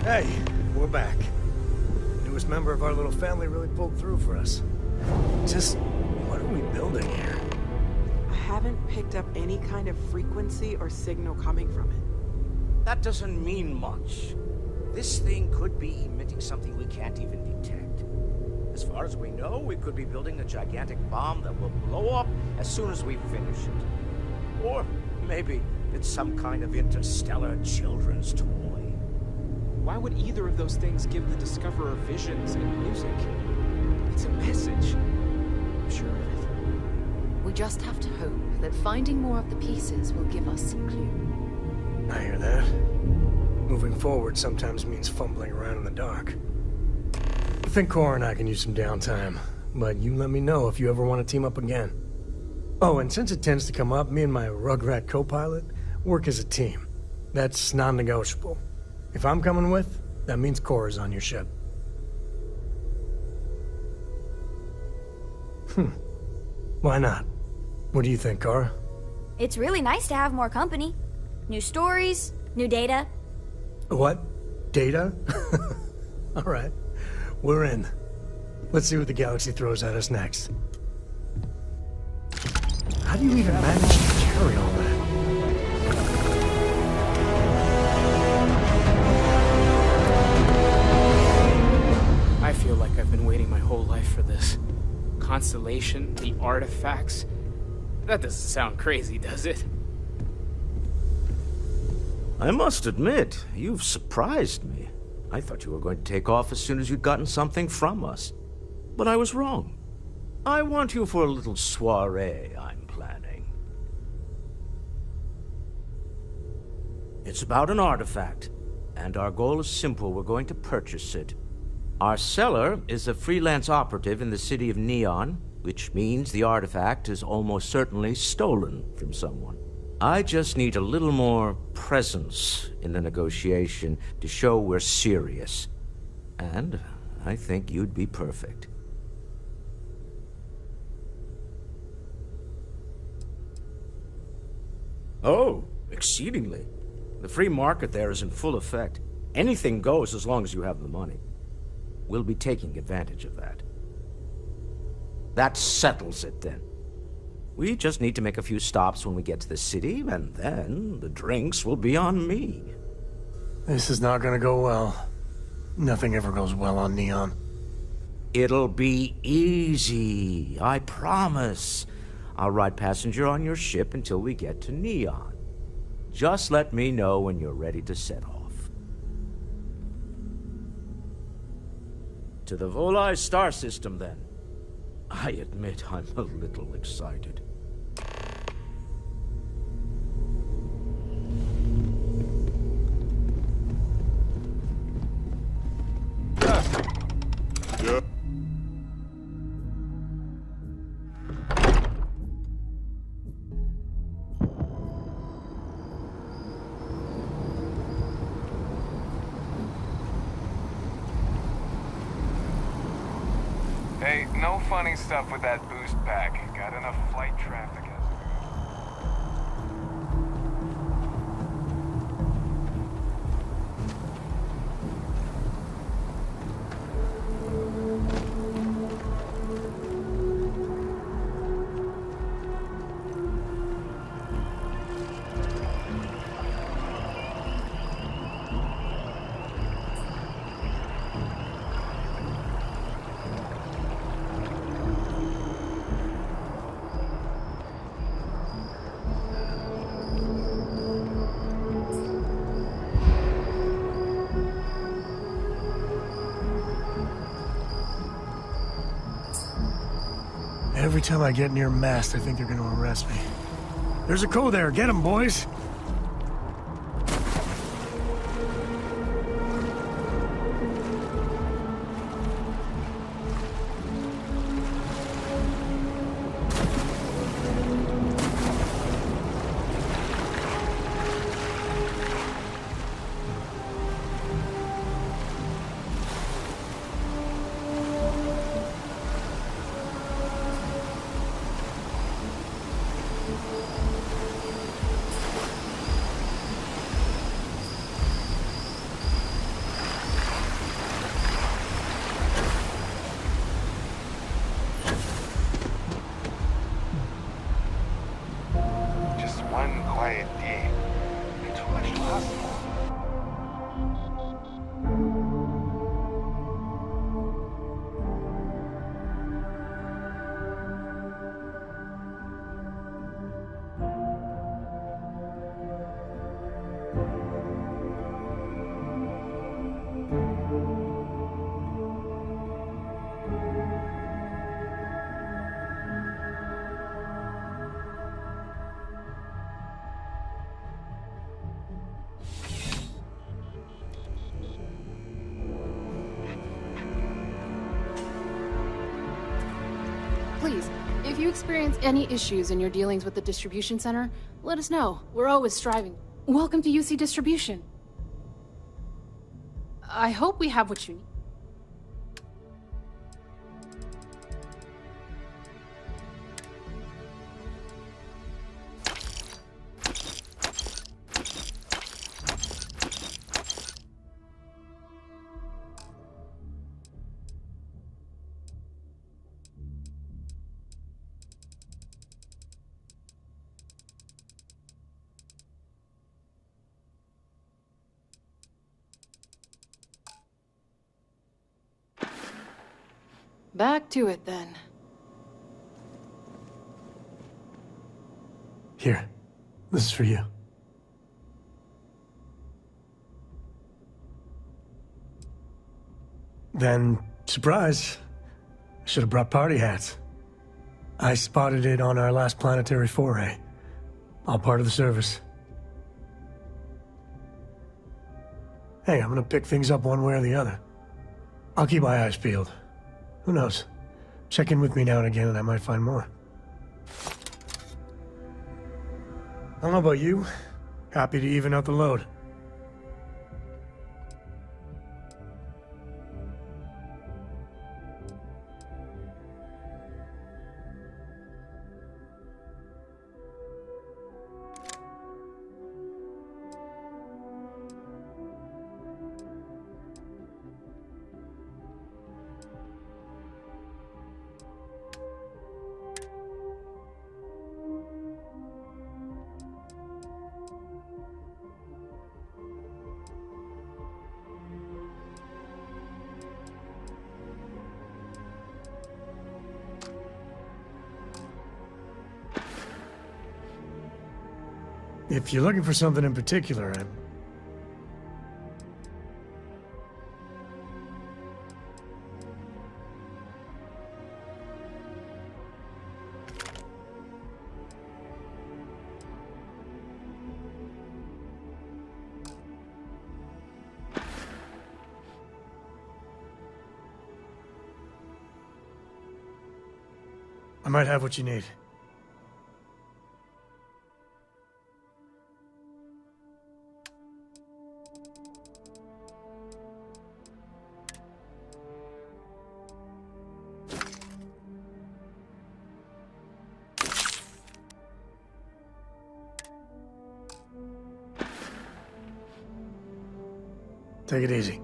Hey, we're back. Newest member of our little family really pulled through for us. Just, what are we building here? I haven't picked up any kind of frequency or signal coming from it. That doesn't mean much. This thing could be emitting something we can't even detect. As far as we know, we could be building a gigantic bomb that will blow up as soon as we finish it. Or maybe it's some kind of interstellar children's toy. Why would either of those things give the Discoverer visions and music? It's a message. I'm sure of it. We just have to hope that finding more of the pieces will give us some clue. I hear that. Moving forward sometimes means fumbling around in the dark. I think Cora and I can use some downtime, but you let me know if you ever want to team up again. Oh, and since it tends to come up, me and my Rugrat co-pilot work as a team. That's non-negotiable. If I'm coming with, that means Cora's on your ship. Why not? What do you think, Cora? It's really nice to have more company. New stories, new data. What? Data? All right. We're in. Let's see what the galaxy throws at us next. How do you even manage to carry all that? I feel like I've been waiting my whole life for this. Constellation, the artifacts. That doesn't sound crazy, does it? I must admit, you've surprised me. I thought you were going to take off as soon as you'd gotten something from us. But I was wrong. I want you for a little soiree I'm planning. It's about an artifact, and our goal is simple. We're going to purchase it. Our seller is a freelance operative in the city of Neon, which means the artifact is almost certainly stolen from someone. I just need a little more presence in the negotiation to show we're serious. And I think you'd be perfect. Oh, exceedingly. The free market there is in full effect. Anything goes as long as you have the money. We'll be taking advantage of that. That settles it, then. We just need to make a few stops when we get to the city, and then the drinks will be on me. This is not gonna go well. Nothing ever goes well on Neon. It'll be easy, I promise. I'll ride passenger on your ship until we get to Neon. Just let me know when you're ready to set off. To the Volai star system, then. I admit I'm a little excited. Yeah. Hey, no funny stuff with that boost pack. Got enough flight traffic. Every time I get near mast, I think they're gonna arrest me. There's a co there. Get him, boys. one quiet day. Too much to ask for. Please, if you experience any issues in your dealings with the distribution center, let us know. We're always striving. Welcome to UC Distribution. I hope we have what you need. Back to it, then. Here, this is for you. Then, surprise, I should have brought party hats. I spotted it on our last planetary foray. All part of the service. Hey, I'm gonna pick things up one way or the other. I'll keep my eyes peeled. Who knows? Check in with me now and again and I might find more. I don't know about you. Happy to even out the load. If you're looking for something in particular, I might have what you need. Take it easy.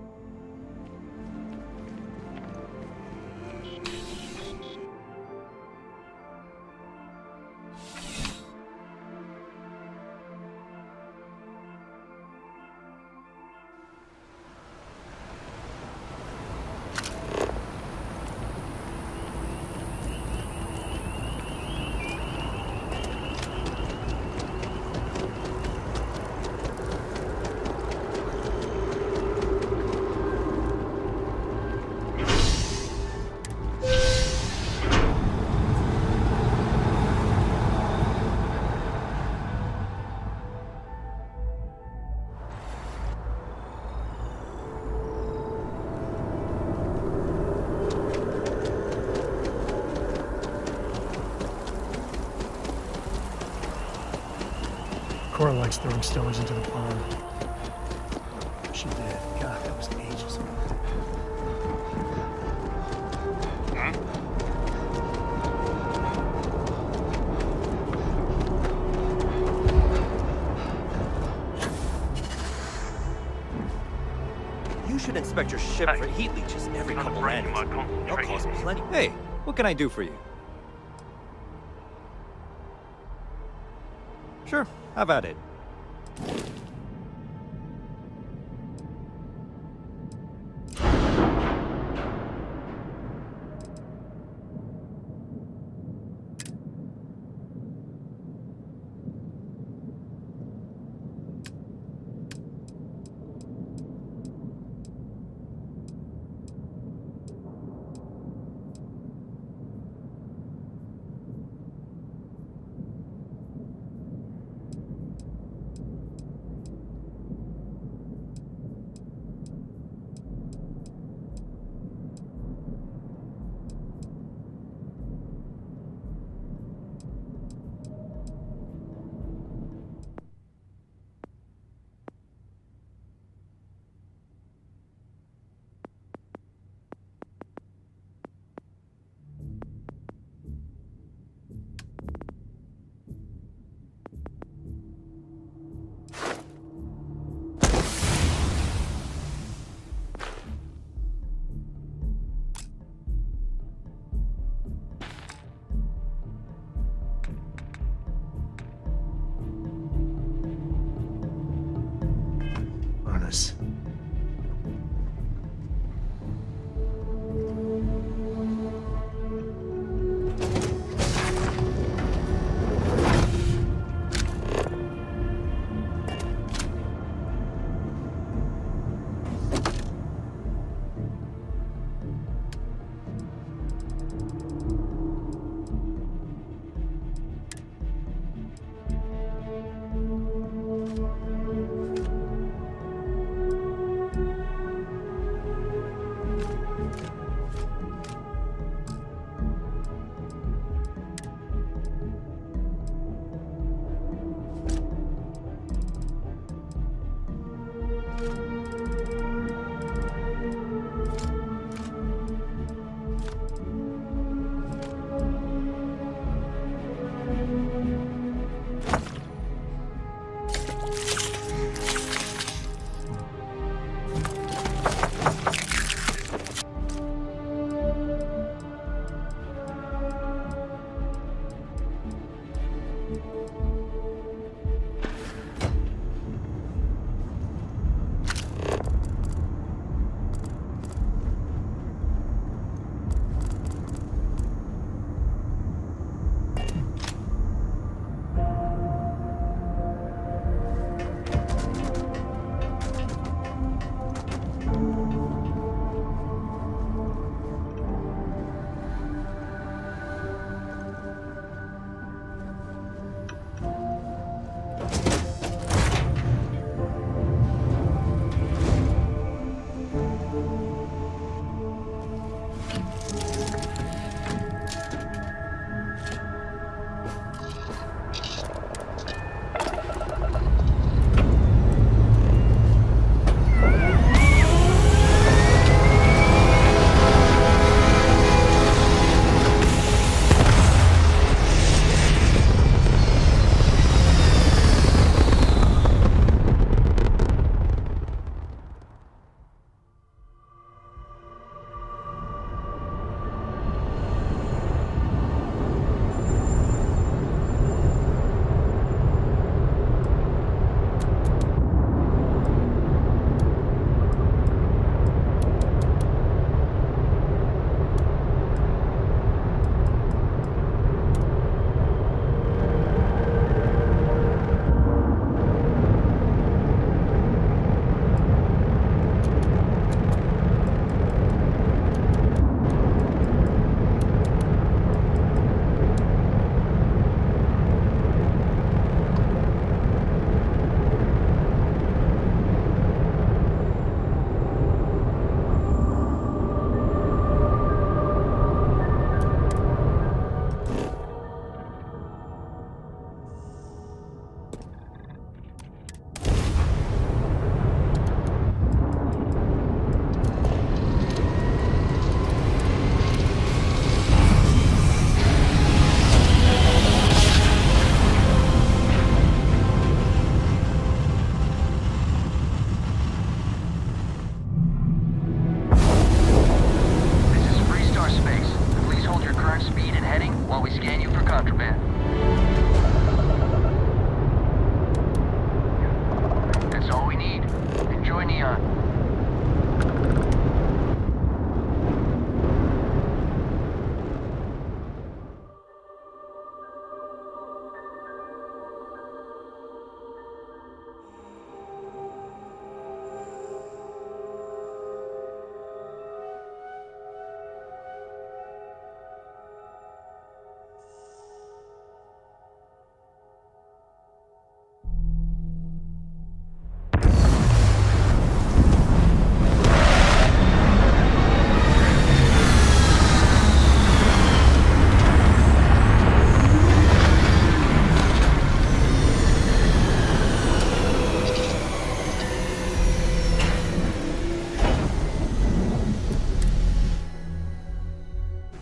Cora likes throwing stones into the pond. She did. God, that was ages ago. You should inspect your ship for heat leeches every couple minutes. They'll cost plenty. Hey, what can I do for you? Sure, have at it.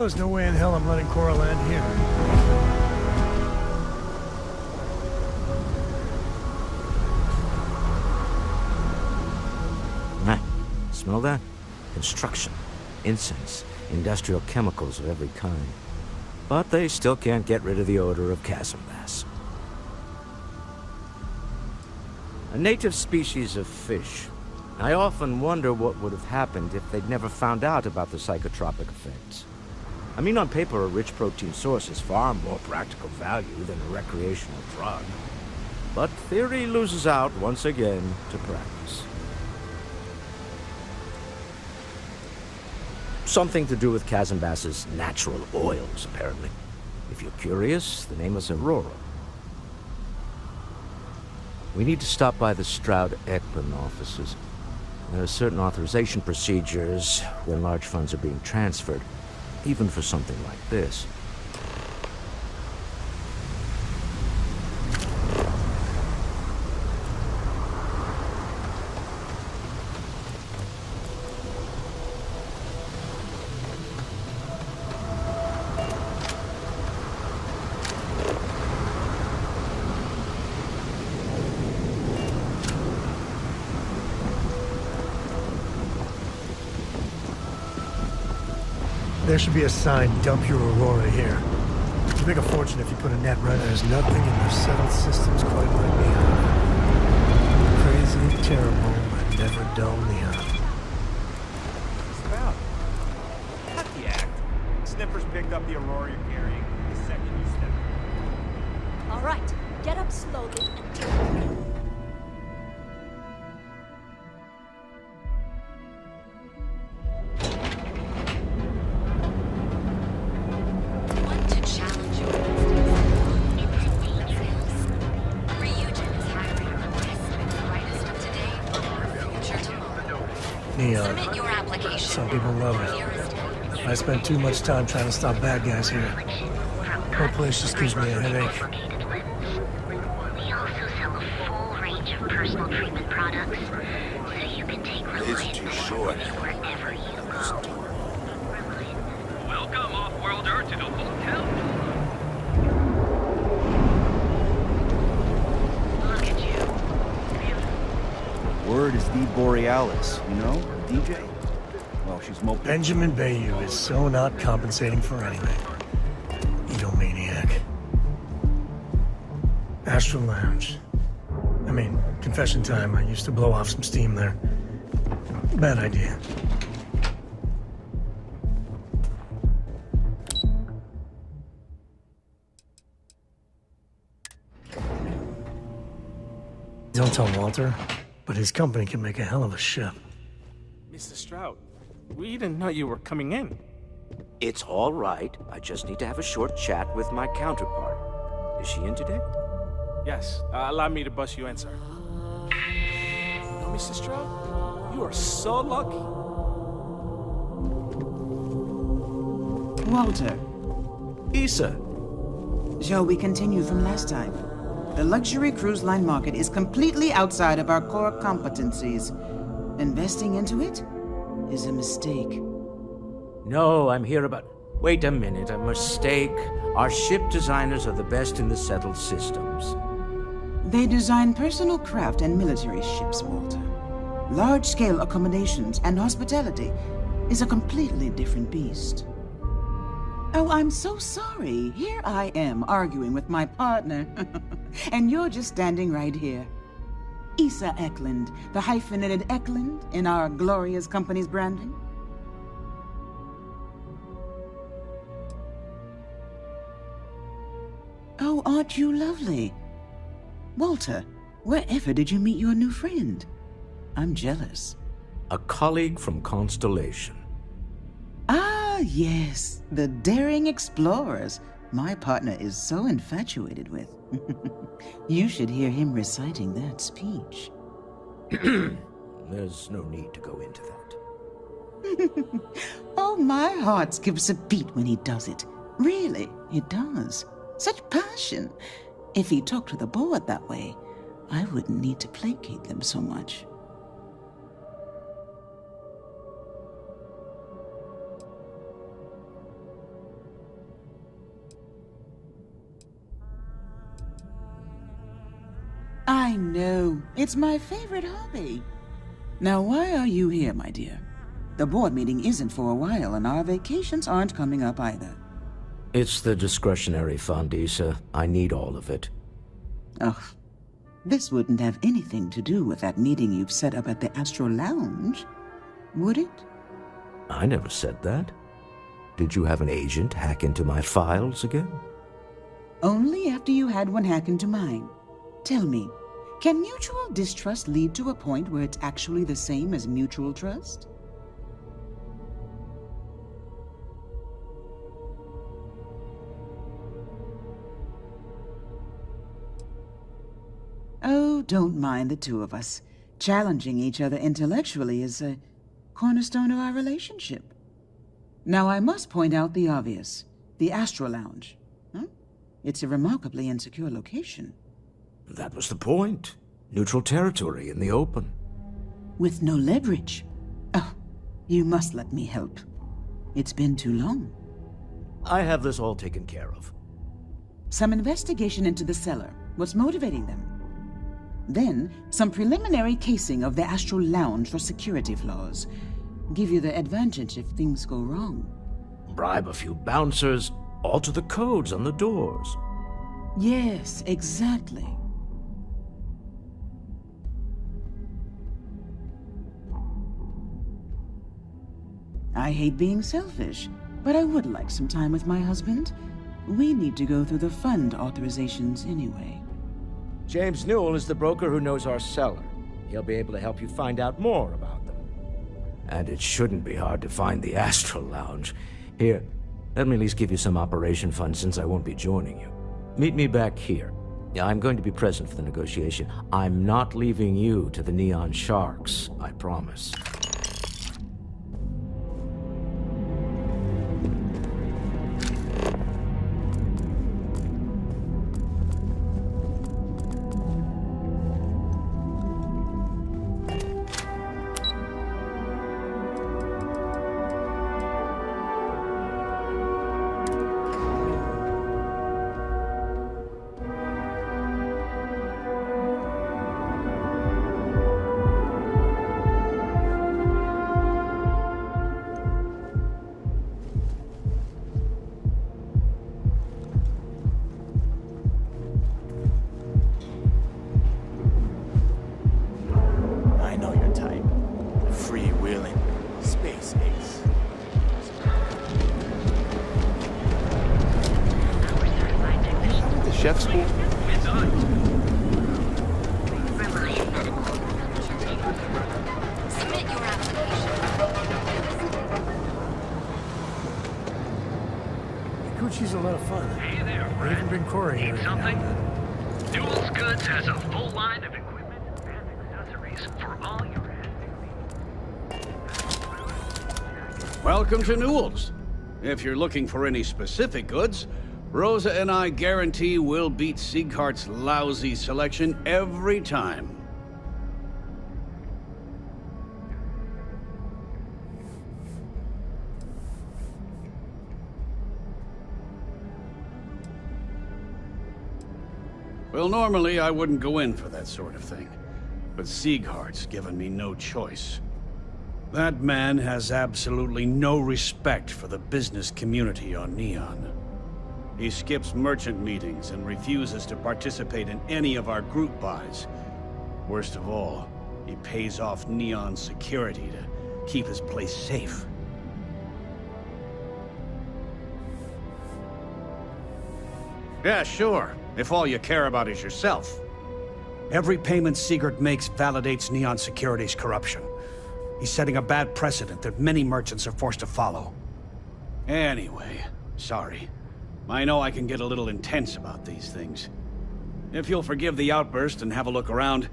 There's no way in hell I'm letting Cora land here. Smell that? Construction, incense, industrial chemicals of every kind. But they still can't get rid of the odor of chasm bass. A native species of fish. I often wonder what would have happened if they'd never found out about the psychotropic effects. I mean, on paper, a rich protein source is far more practical value than a recreational drug. But theory loses out once again to practice. Something to do with chasm bass's natural oils, apparently. If you're curious, the name is Aurora. We need to stop by the Stroud-Ekman offices. There are certain authorization procedures when large funds are being transferred, even for something like this. There should be a sign, dump your Aurora here. You make a fortune if you put a net right. There's nothing in their settled systems quite like neon. Crazy, terrible, but never dull neon. What's about? Cut the act. Snippers picked up the Aurora you're carrying the second you step. All right, get up slowly and turn. Neon. Some people love it. I spend too much time trying to stop bad guys here. Whole place just gives me a headache. We also sell a full range of personal treatment products, so you can take reliable wherever you go. Welcome, off-worlder, to the hotel. Look at you. Word is the Borealis, you know, DJ? Well, she's moped. Benjamin Bayou is so not compensating for anything. Egomaniac. Astral Lounge. I mean, confession time. I used to blow off some steam there. Bad idea. Don't tell Walter, but his company can make a hell of a ship. Mr. Stroud, we didn't know you were coming in. It's all right. I just need to have a short chat with my counterpart. Is she in today? Yes, allow me to bust you in, sir. No, Mr. Stroud, you are so lucky. Walter. Issa. Shall we continue from last time? The luxury cruise line market is completely outside of our core competencies. Investing into it is a mistake. No, I'm here about... Wait a minute, a mistake. Our ship designers are the best in the settled systems. They design personal craft and military ships, Walter. Large-scale accommodations and hospitality is a completely different beast. Oh, I'm so sorry. Here I am arguing with my partner. And you're just standing right here. Issa Eklund, the hyphenated Eklund in our glorious company's branding. Oh, aren't you lovely? Walter, wherever did you meet your new friend? I'm jealous. A colleague from Constellation. Ah, yes, the daring explorers my partner is so infatuated with. You should hear him reciting that speech. There's no need to go into that. Oh, my heart skips a beat when he does it. Really, it does. Such passion. If he talked to the board that way, I wouldn't need to placate them so much. I know. It's my favorite hobby. Now, why are you here, my dear? The board meeting isn't for a while, and our vacations aren't coming up either. It's the discretionary fund, Issa. I need all of it. Ugh. This wouldn't have anything to do with that meeting you've set up at the Astro Lounge, would it? I never said that. Did you have an agent hack into my files again? Only after you had one hack into mine. Tell me, can mutual distrust lead to a point where it's actually the same as mutual trust? Oh, don't mind the two of us. Challenging each other intellectually is a cornerstone of our relationship. Now, I must point out the obvious. The Astro Lounge. Huh? It's a remarkably insecure location. That was the point. Neutral territory in the open. With no leverage. Oh, you must let me help. It's been too long. I have this all taken care of. Some investigation into the seller. What's motivating them? Then, some preliminary casing of the Astro Lounge for security flaws. Give you the advantage if things go wrong. Bribe a few bouncers, alter the codes on the doors. Yes, exactly. I hate being selfish, but I would like some time with my husband. We need to go through the fund authorizations anyway. James Newell is the broker who knows our seller. He'll be able to help you find out more about them. And it shouldn't be hard to find the Astro Lounge. Here, let me at least give you some operation funds since I won't be joining you. Meet me back here. I'm going to be present for the negotiation. I'm not leaving you to the Neon Sharks, I promise. Chef school? Gucci's a lot of fun. Hey there, I even bring Corey here. Something? Newell's Goods has a full line of equipment and accessories for all your Welcome to Newell's. If you're looking for any specific goods, Rosa and I guarantee we'll beat Sieghart's lousy selection every time. Well, normally I wouldn't go in for that sort of thing, but Sieghart's given me no choice. That man has absolutely no respect for the business community on Neon. He skips merchant meetings and refuses to participate in any of our group buys. Worst of all, he pays off Neon security to keep his place safe. Yeah, sure, if all you care about is yourself. Every payment Siegert makes validates Neon Security's corruption. He's setting a bad precedent that many merchants are forced to follow. Anyway, sorry. I know I can get a little intense about these things. If you'll forgive the outburst and have a look around,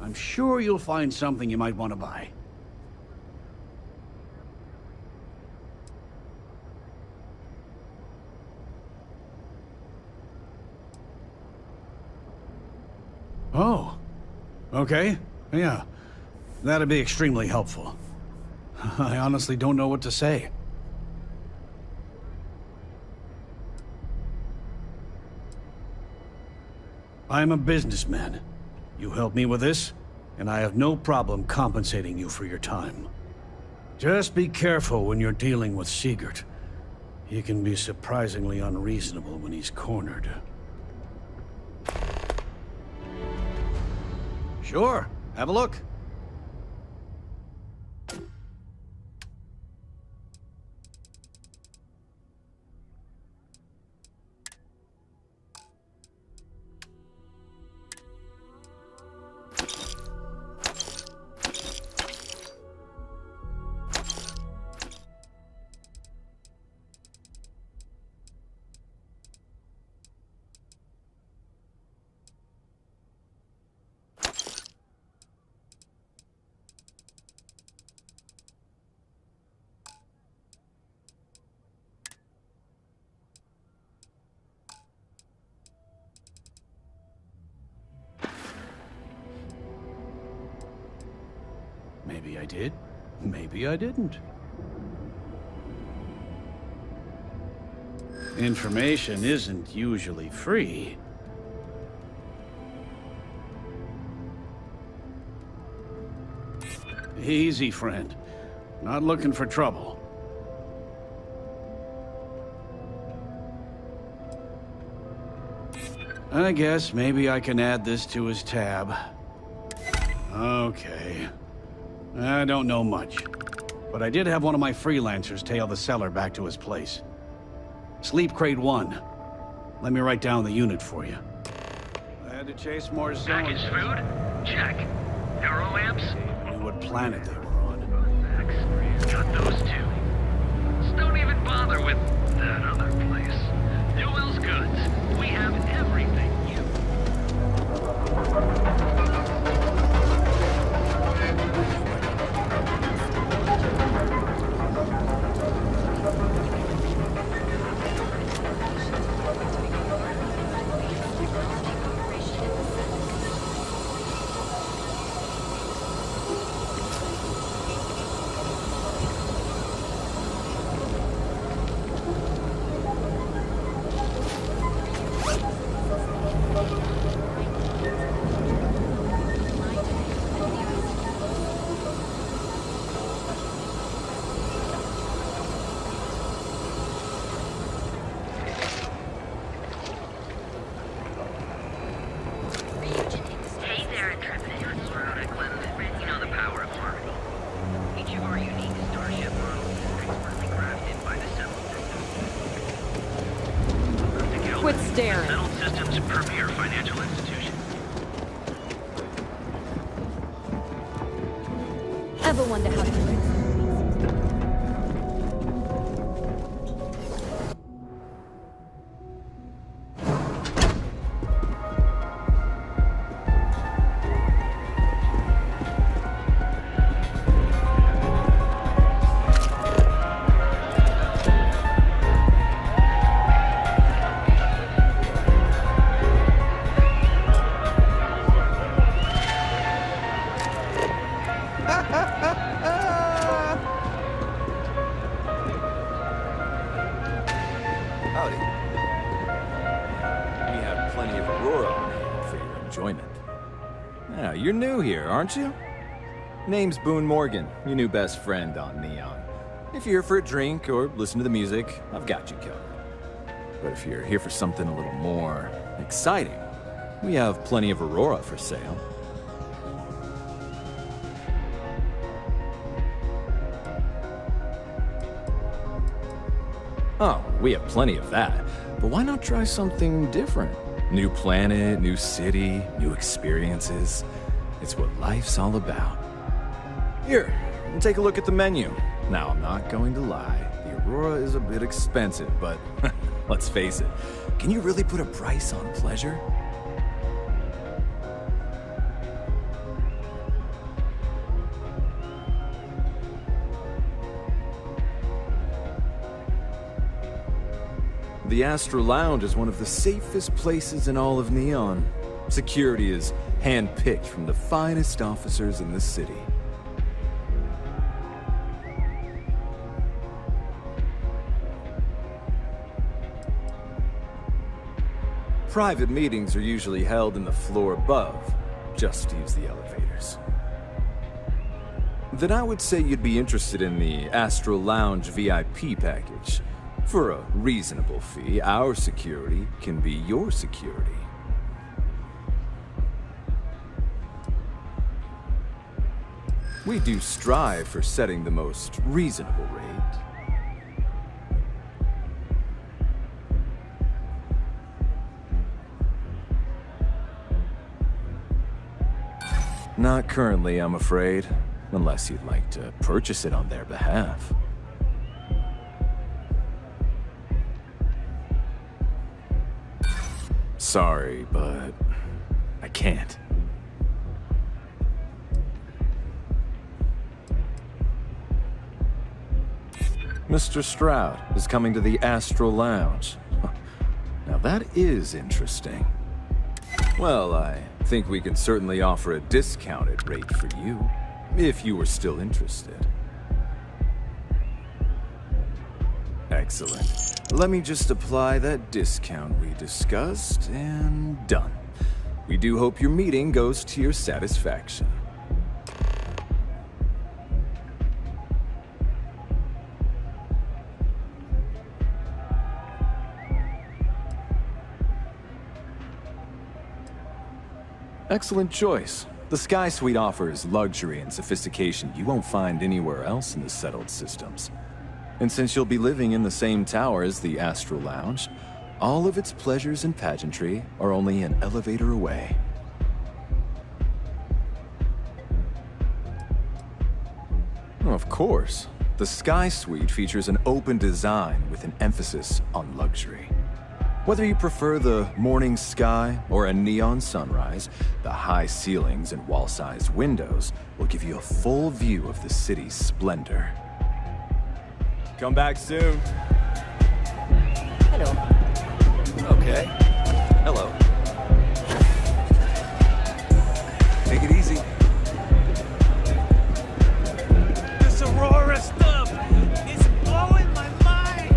I'm sure you'll find something you might want to buy. Oh, okay, yeah. That'd be extremely helpful. I honestly don't know what to say. I'm a businessman. You helped me with this, and I have no problem compensating you for your time. Just be careful when you're dealing with Sigurd. He can be surprisingly unreasonable when he's cornered. Sure, have a look. Maybe I did, maybe I didn't. Information isn't usually free. Easy, friend. Not looking for trouble. I guess maybe I can add this to his tab. Okay. I don't know much, but I did have one of my freelancers tail the seller back to his place. Sleep Crate 1. Let me write down the unit for you. I had to chase more zones. Packaged food? Check. Aero amps? I knew what planet they were on. Got those two. Just don't even bother with that other place. Newell's Goods. We have everything you... Quit staring. Settled Systems' premier financial institution. Ever wonder how to do it? Howdy. We have plenty of Aurora for your enjoyment. Yeah, you're new here, aren't you? Name's Boone Morgan, your new best friend on Neon. If you're here for a drink or listen to the music, I've got you covered. But if you're here for something a little more exciting, we have plenty of Aurora for sale. Oh, we have plenty of that. But why not try something different? New planet, new city, new experiences. It's what life's all about. Here, take a look at the menu. Now, I'm not going to lie. The Aurora is a bit expensive, but let's face it. Can you really put a price on pleasure? The Astra Lounge is one of the safest places in all of Neon. Security is hand-picked from the finest officers in the city. Private meetings are usually held in the floor above. just use the elevators. Then I would say you'd be interested in the Astral Lounge VIP package. For a reasonable fee, our security can be your security. We do strive for setting the most reasonable rate. Not currently, I'm afraid, unless you'd like to purchase it on their behalf. Sorry, but I can't. Mr. Stroud is coming to the Astral Lounge. Now that is interesting. Well, I think we can certainly offer a discounted rate for you, if you were still interested. Excellent. Let me just apply that discount we discussed, and done. We do hope your meeting goes to your satisfaction. Excellent choice. The Sky Suite offers luxury and sophistication you won't find anywhere else in the settled systems. And since you'll be living in the same tower as the Astral Lounge, all of its pleasures and pageantry are only an elevator away. Of course, the Sky Suite features an open design with an emphasis on luxury. Whether you prefer the morning sky or a neon sunrise, the high ceilings and wall-sized windows will give you a full view of the city's splendor. Come back soon. Hello. Okay. Hello. Take it easy. This Aurora stuff is blowing my mind!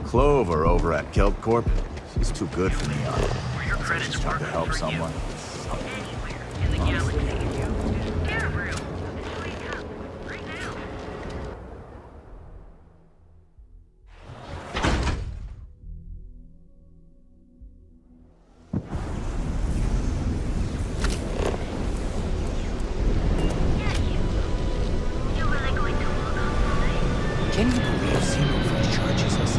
Clover over at Kelp Corp. She's too good for Neon. She's trying to help someone. Can you believe Zero First charges us?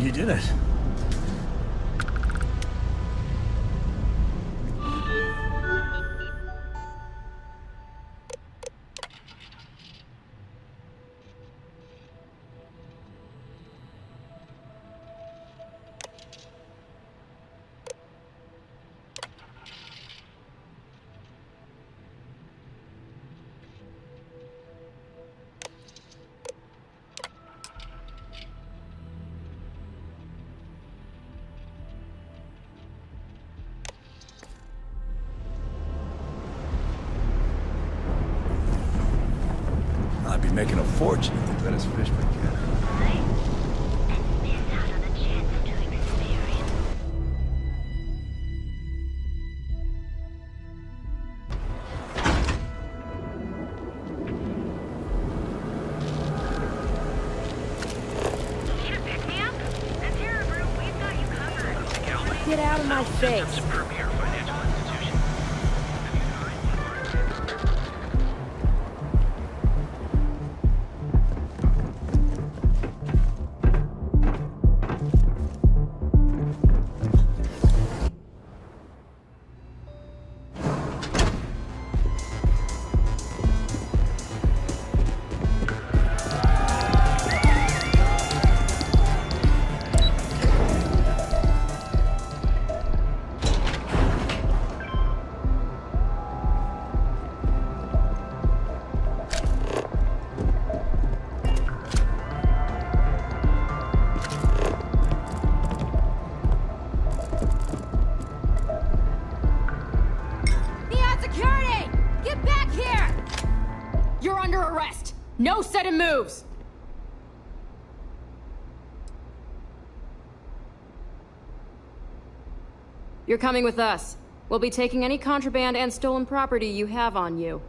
You did it. I'd be making a fortune if they let us fish my cat. Get out of my face. Premier financial institution. No sudden moves! You're coming with us. We'll be taking any contraband and stolen property you have on you.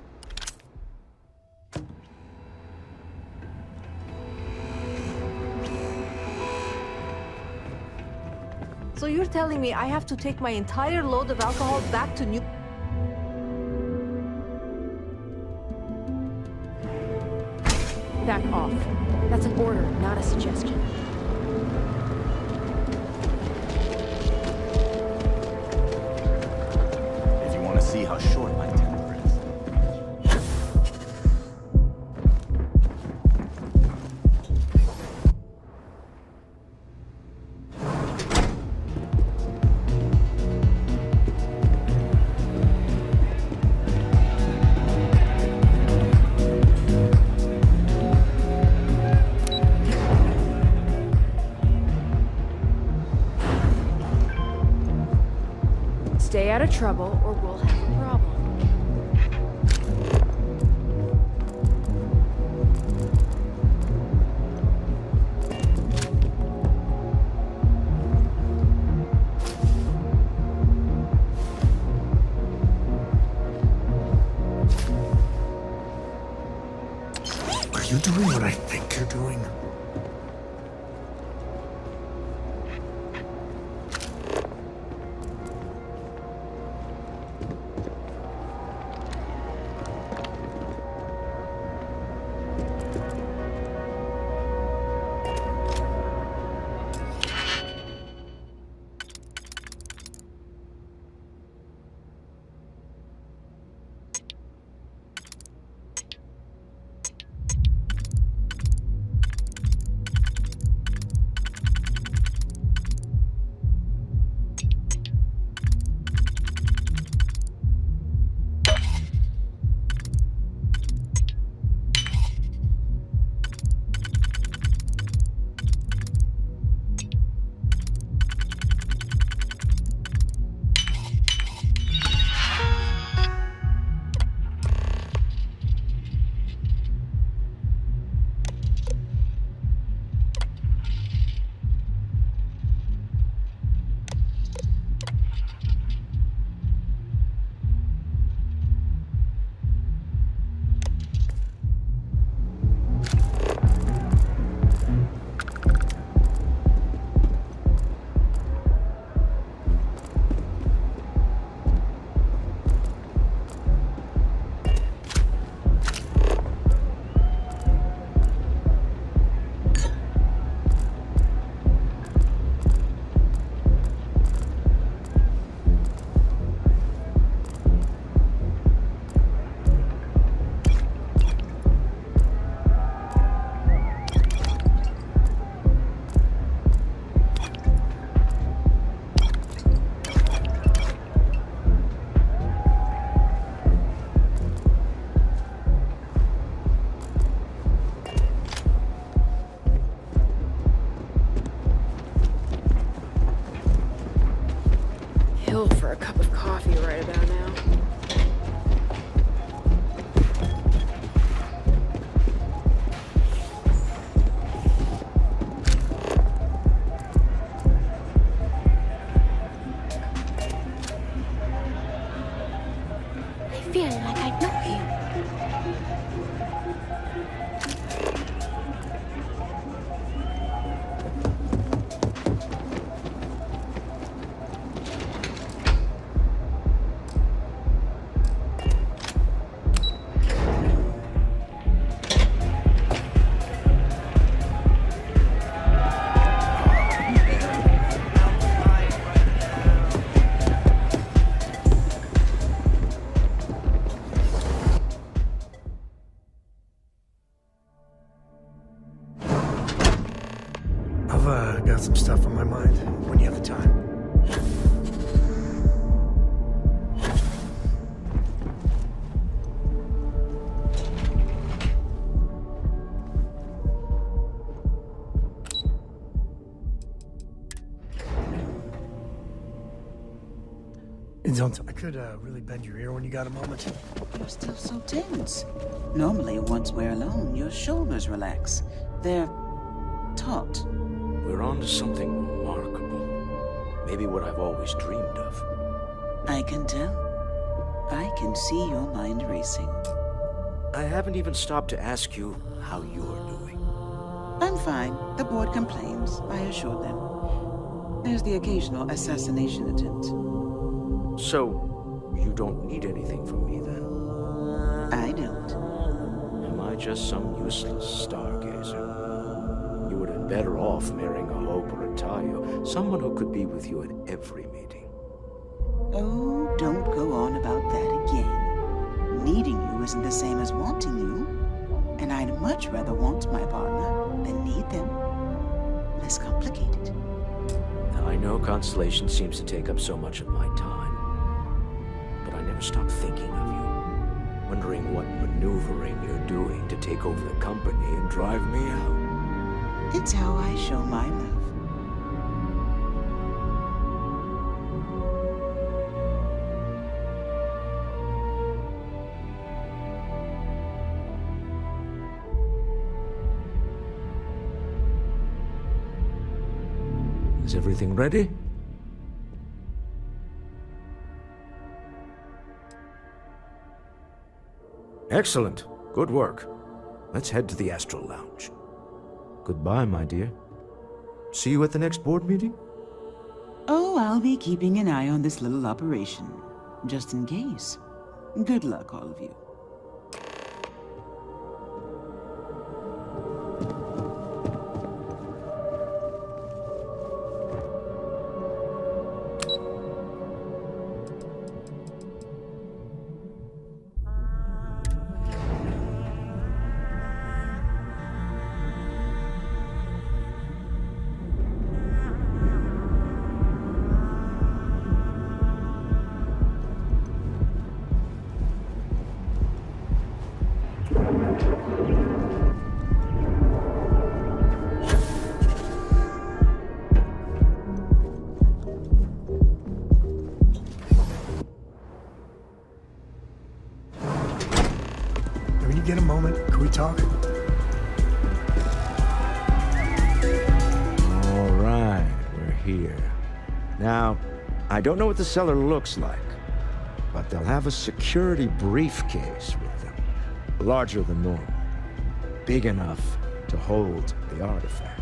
So you're telling me I have to take my entire load of alcohol back to New... Back off. That's an order, not a suggestion. If you want to see how short my temper is. Stay out of trouble, or we'll have a problem. Are you doing what I think you're doing? For a cup of coffee right about now. I feel like I know you. I could really bend your ear when you got a moment. You're still so tense. Normally, once we're alone, your shoulders relax. They're taut. We're on to something remarkable. Maybe what I've always dreamed of. I can tell. I can see your mind racing. I haven't even stopped to ask you how you're doing. I'm fine. The board complains, I assure them. There's the occasional assassination attempt. So, you don't need anything from me then? I don't. Am I just some useless stargazer? You would have been better off marrying a Hope or a Tayo, someone who could be with you at every meeting. Oh, don't go on about that again. Needing you isn't the same as wanting you. And I'd much rather want my partner than need them. Less complicated. Now, I know Constellation seems to take up so much of my time. But I never stop thinking of you. Wondering what maneuvering you're doing to take over the company and drive me out. It's how I show my love. Is everything ready? Excellent. Good work. Let's head to the Astral Lounge. Goodbye, my dear. See you at the next board meeting? Oh, I'll be keeping an eye on this little operation, just in case. Good luck, all of you. Get a moment? Can we talk? All right, we're here. Now, I don't know what the cellar looks like, but they'll have a security briefcase with them. Larger than normal. Big enough to hold the artifact.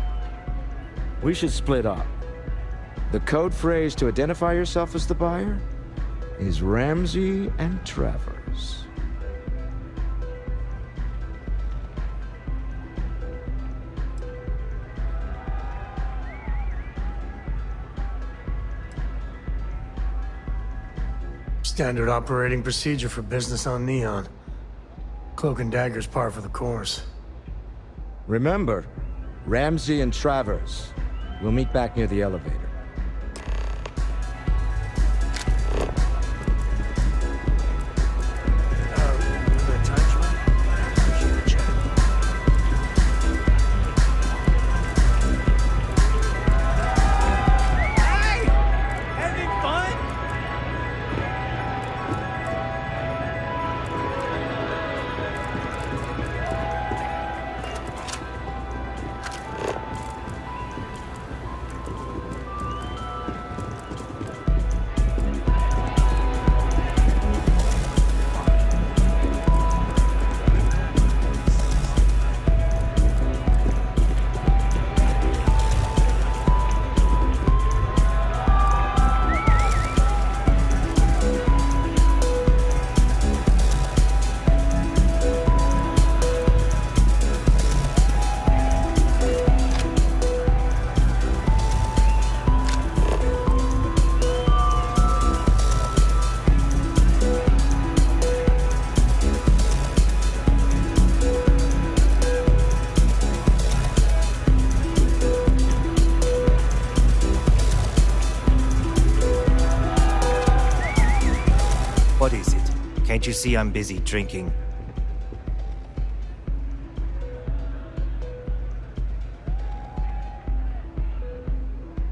We should split up. The code phrase to identify yourself as the buyer is Ramsey and Travers. Standard operating procedure for business on Neon. Cloak and dagger's par for the course. Remember, Ramsey and Travers. We'll meet back near the elevator. What is it? Can't you see I'm busy drinking?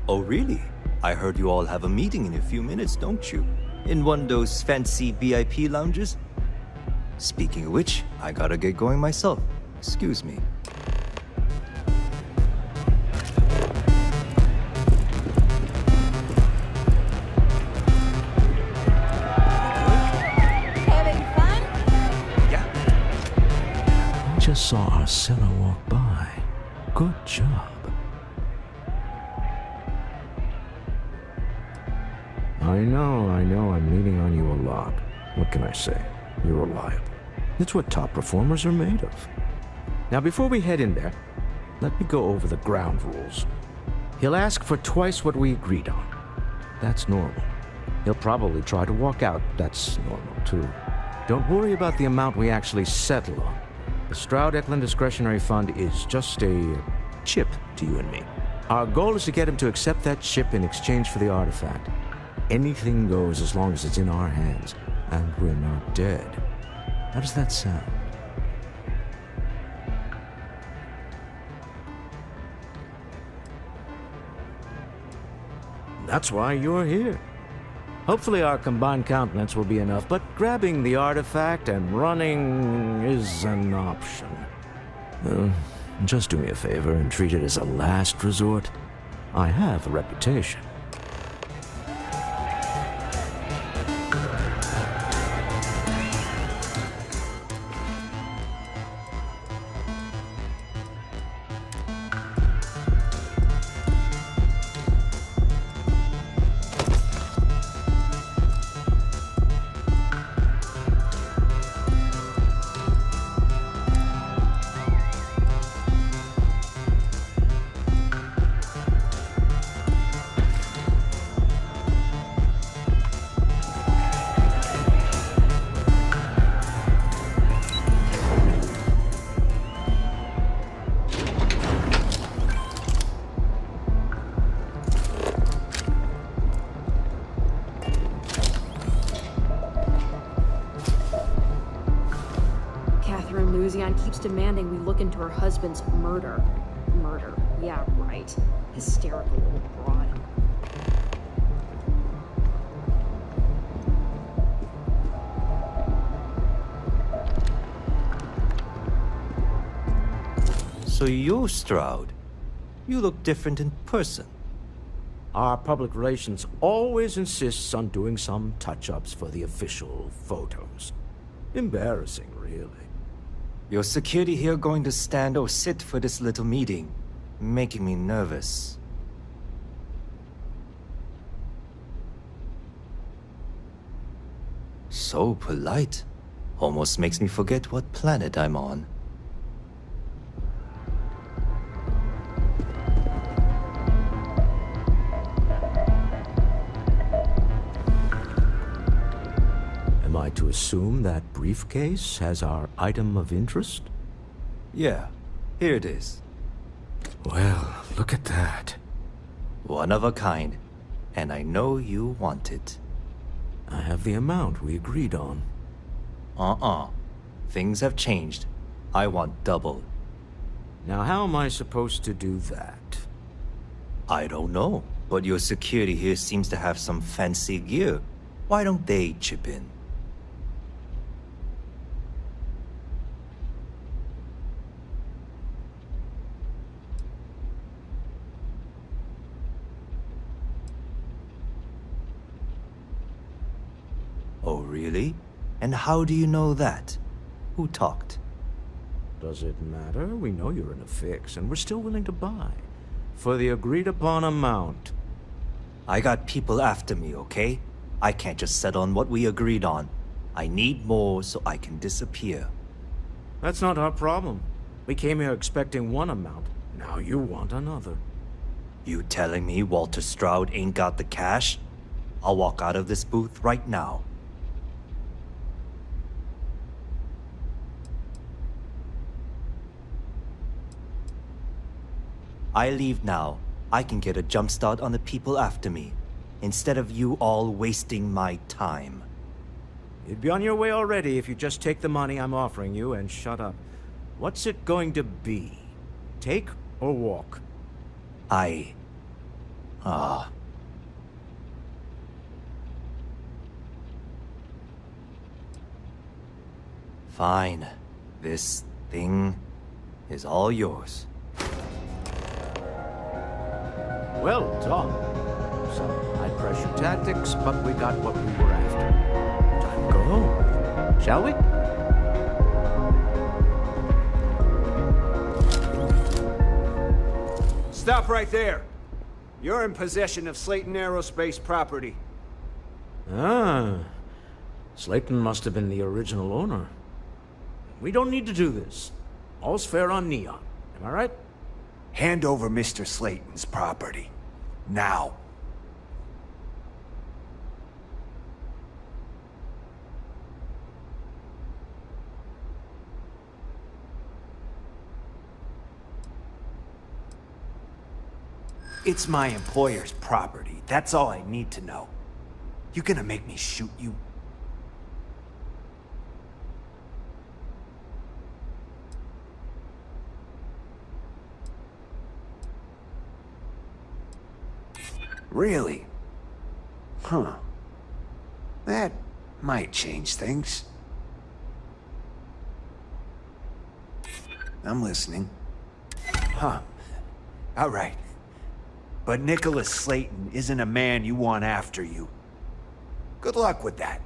Oh, really? I heard you all have a meeting in a few minutes, don't you? In one of those fancy VIP lounges? Speaking of which, I gotta get going myself. Excuse me. Having fun? I just saw our seller walk by. Good job. I know, I'm leaning on you a lot. What can I say? You're reliable. It's what top performers are made of. Now, before we head in there, let me go over the ground rules. He'll ask for twice what we agreed on. That's normal. He'll probably try to walk out. That's normal, too. Don't worry about the amount we actually settle on. The Stroud-Eklund Discretionary Fund is just a chip to you and me. Our goal is to get him to accept that chip in exchange for the artifact. Anything goes as long as it's in our hands, and we're not dead. How does that sound? That's why you're here. Hopefully our combined countenance will be enough, but grabbing the artifact and running is an option. Just do me a favor and treat it as a last resort. I have a reputation. Keeps demanding we look into her husband's murder. Murder. Yeah, right. Hysterical little broad. So you're Stroud. You look different in person. Our public relations always insists on doing some touch-ups for the official photos. Embarrassing, really. Your security here going to stand or sit for this little meeting, making me nervous. So polite. Almost makes me forget what planet I'm on. Am I to assume that briefcase has our item of interest? Yeah, here it is. Well, look at that. One of a kind, and I know you want it. I have the amount we agreed on. Things have changed. I want double. Now, how am I supposed to do that? I don't know, but your security here seems to have some fancy gear. Why don't they chip in? Oh, really? And how do you know that? Who talked? Does it matter? We know you're in a fix, and we're still willing to buy. For the agreed-upon amount. I got people after me, okay? I can't just settle on what we agreed on. I need more so I can disappear. That's not our problem. We came here expecting one amount. Now you want another. You telling me Walter Stroud ain't got the cash? I'll walk out of this booth right now. I leave now. I can get a jump start on the people after me, instead of you all wasting my time. You'd be on your way already if you just take the money I'm offering you and shut up. What's it going to be? Take or walk? Fine. This thing is all yours. Well done. Some high-pressure tactics, but we got what we were after. Time to go home, shall we? Stop right there. You're in possession of Slayton Aerospace property. Ah. Slayton must have been the original owner. We don't need to do this. All's fair on Neon. Am I right? Hand over Mr. Slayton's property. Now. It's my employer's property. That's all I need to know. You gonna make me shoot you? Really? Huh. That might change things. I'm listening. Huh. All right. But Nicholas Slayton isn't a man you want after you. Good luck with that.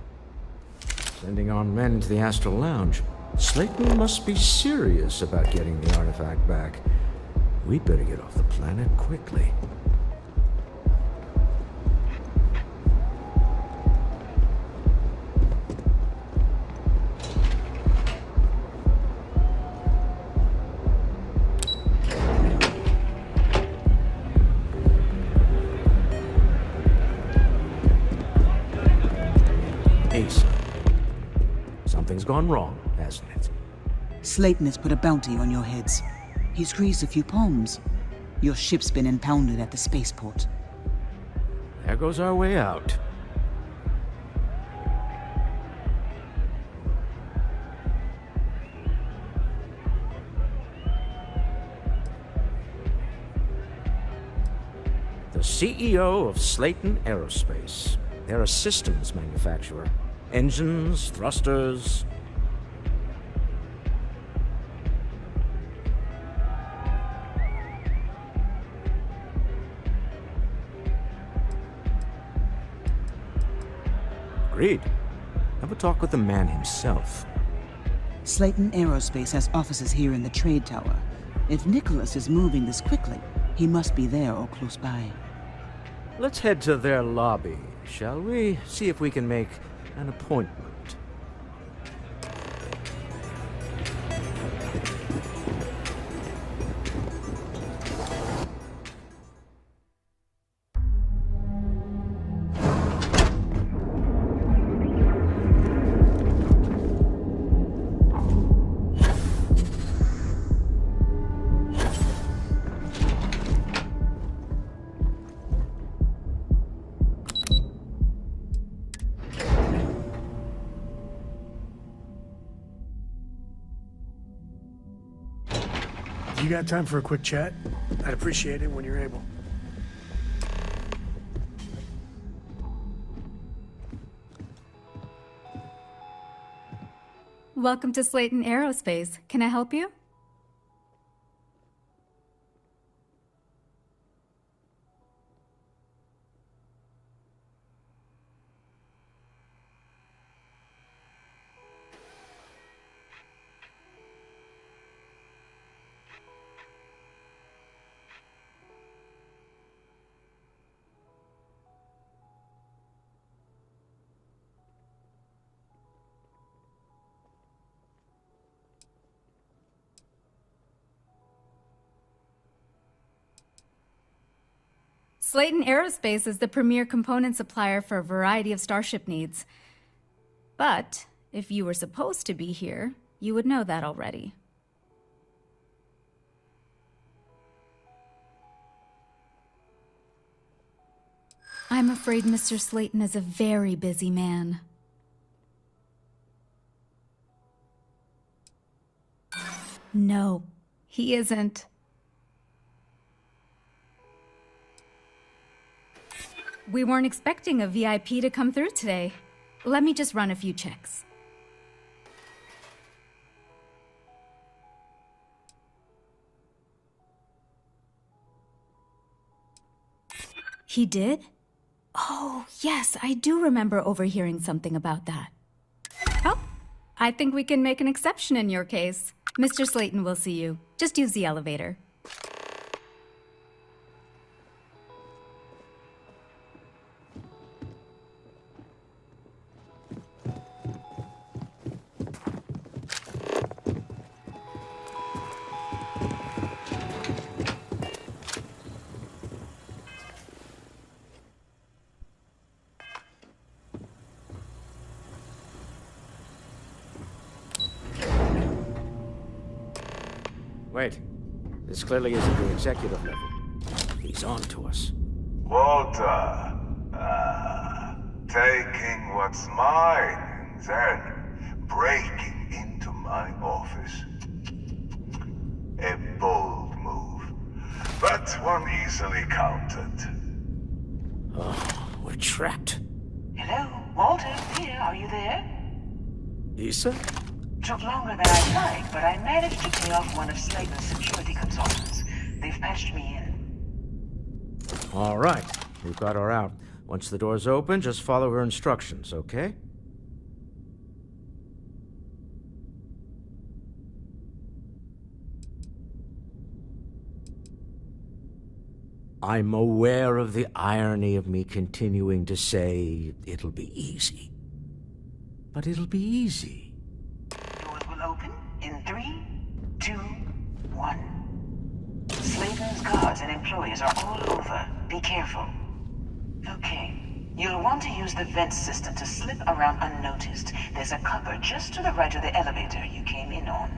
Sending our men to the Astral Lounge. Slayton must be serious about getting the artifact back. We'd better get off the planet quickly. Something's gone wrong, hasn't it? Slayton has put a bounty on your heads. He's greased a few palms. Your ship's been impounded at the spaceport. There goes our way out. The CEO of Slayton Aerospace. They're a systems manufacturer. Engines, thrusters. Agreed. Have a talk with the man himself. Slayton Aerospace has offices here in the trade tower. If Nicholas is moving this quickly, he must be there or close by. Let's head to their lobby, shall we? See if we can make an appointment. You got time for a quick chat? I'd appreciate it when you're able. Welcome to Slayton Aerospace. Can I help you? Slayton Aerospace is the premier component supplier for a variety of starship needs. But if you were supposed to be here, you would know that already. I'm afraid Mr. Slayton is a very busy man. No, he isn't. We weren't expecting a VIP to come through today. Let me just run a few checks. He did? Oh, yes, I do remember overhearing something about that. Oh, I think we can make an exception in your case. Mr. Slayton will see you. Just use the elevator. Wait. This clearly isn't the executive level. He's on to us. Walter. Taking what's mine and then breaking into my office. A bold move, but one easily countered. Oh, we're trapped. Hello, Walter, here, are you there? Issa? Took longer than I'd like, but I managed to pay off one of Slayton's security consultants. They've patched me in. All right. We've got her out. Once the door's open, just follow her instructions, okay? I'm aware of the irony of me continuing to say it'll be easy. But it'll be easy. Doors will open in 3, 2, 1. Slayton's guards and employees are all over. Be careful. Okay. You'll want to use the vent system to slip around unnoticed. There's a cupboard just to the right of the elevator you came in on.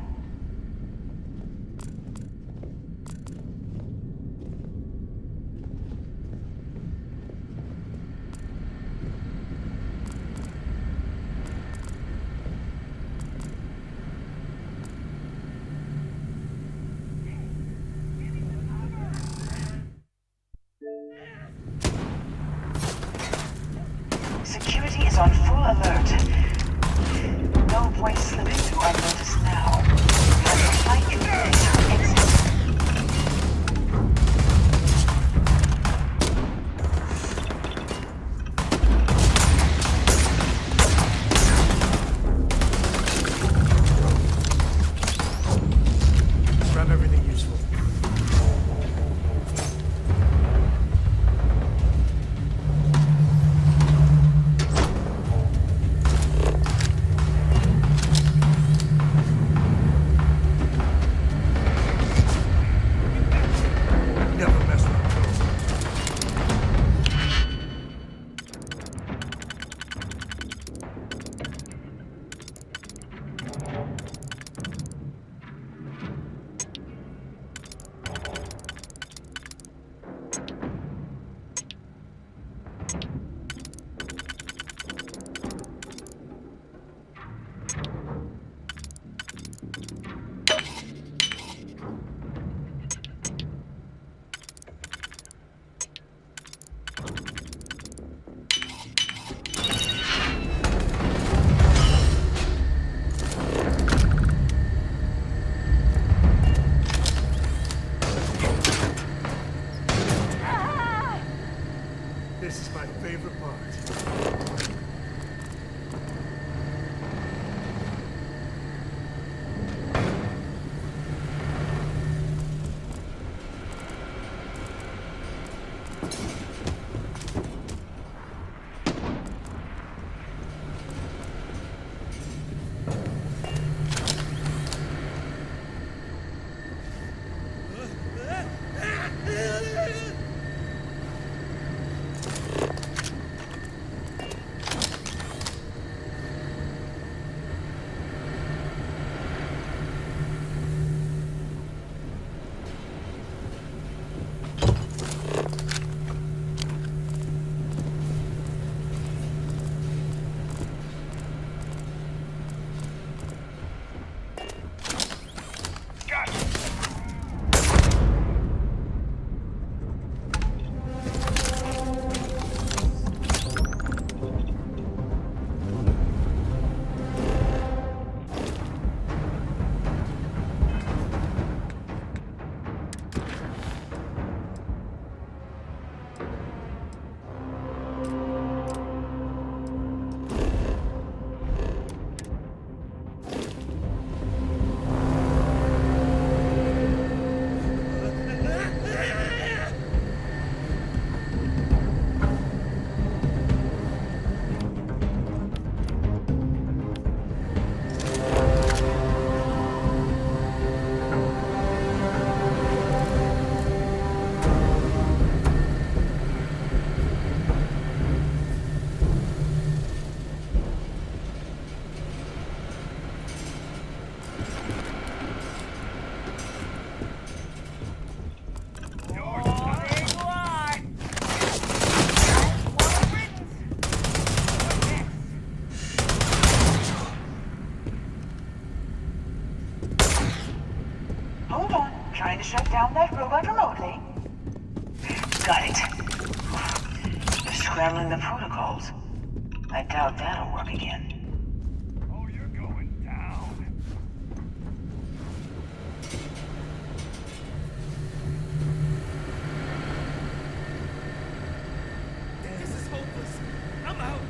Security is on full alert. No point slipping through unnoticed now. You have to fight your way to exit. Grab everything useful. down that robot remotely? Got it. You're scrambling the protocols. I doubt that'll work again. Oh, you're going down. This is hopeless. I'm out.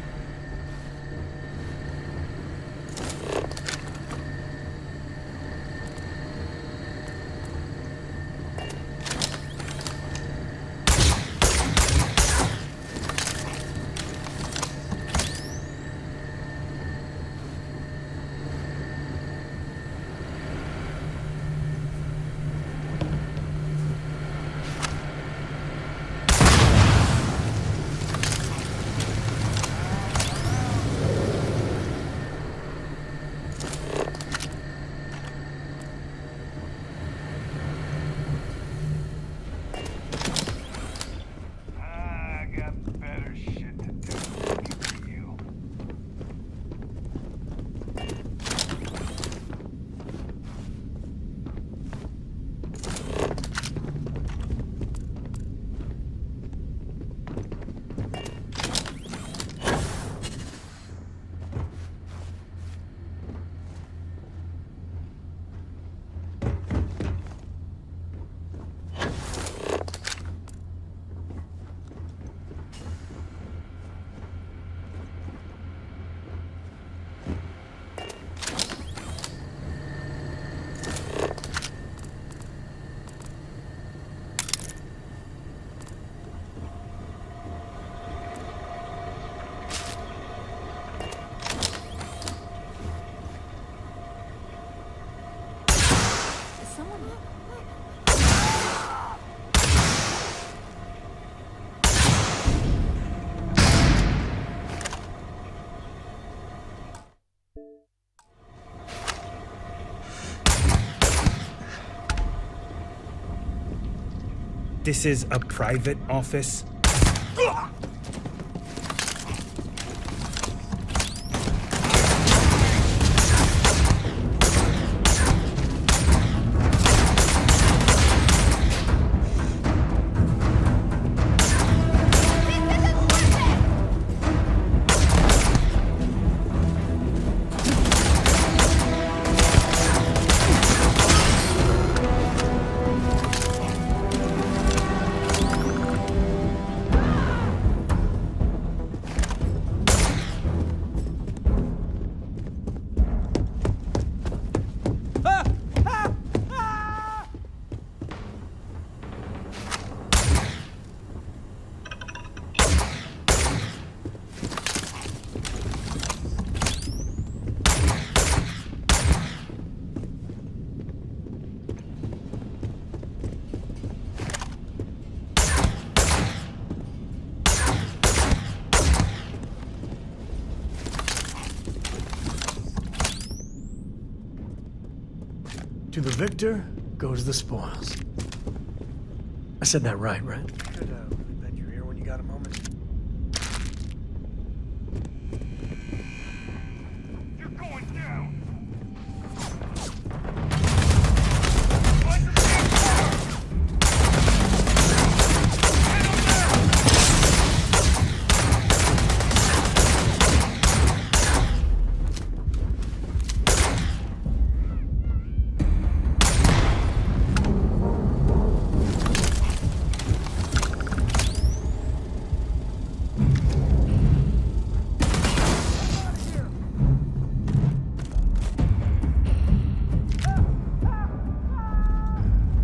This is a private office? To the victor goes the spoils. I said that right? Could bend your ear when you got a moment. You're going down.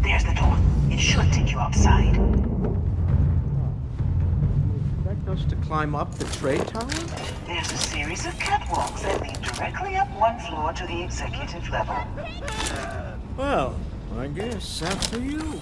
There's the door. It should take you outside. Expect us to climb up the trade tower? There's a series of catwalks that lead directly up one floor to the executive level. Well, I guess after you.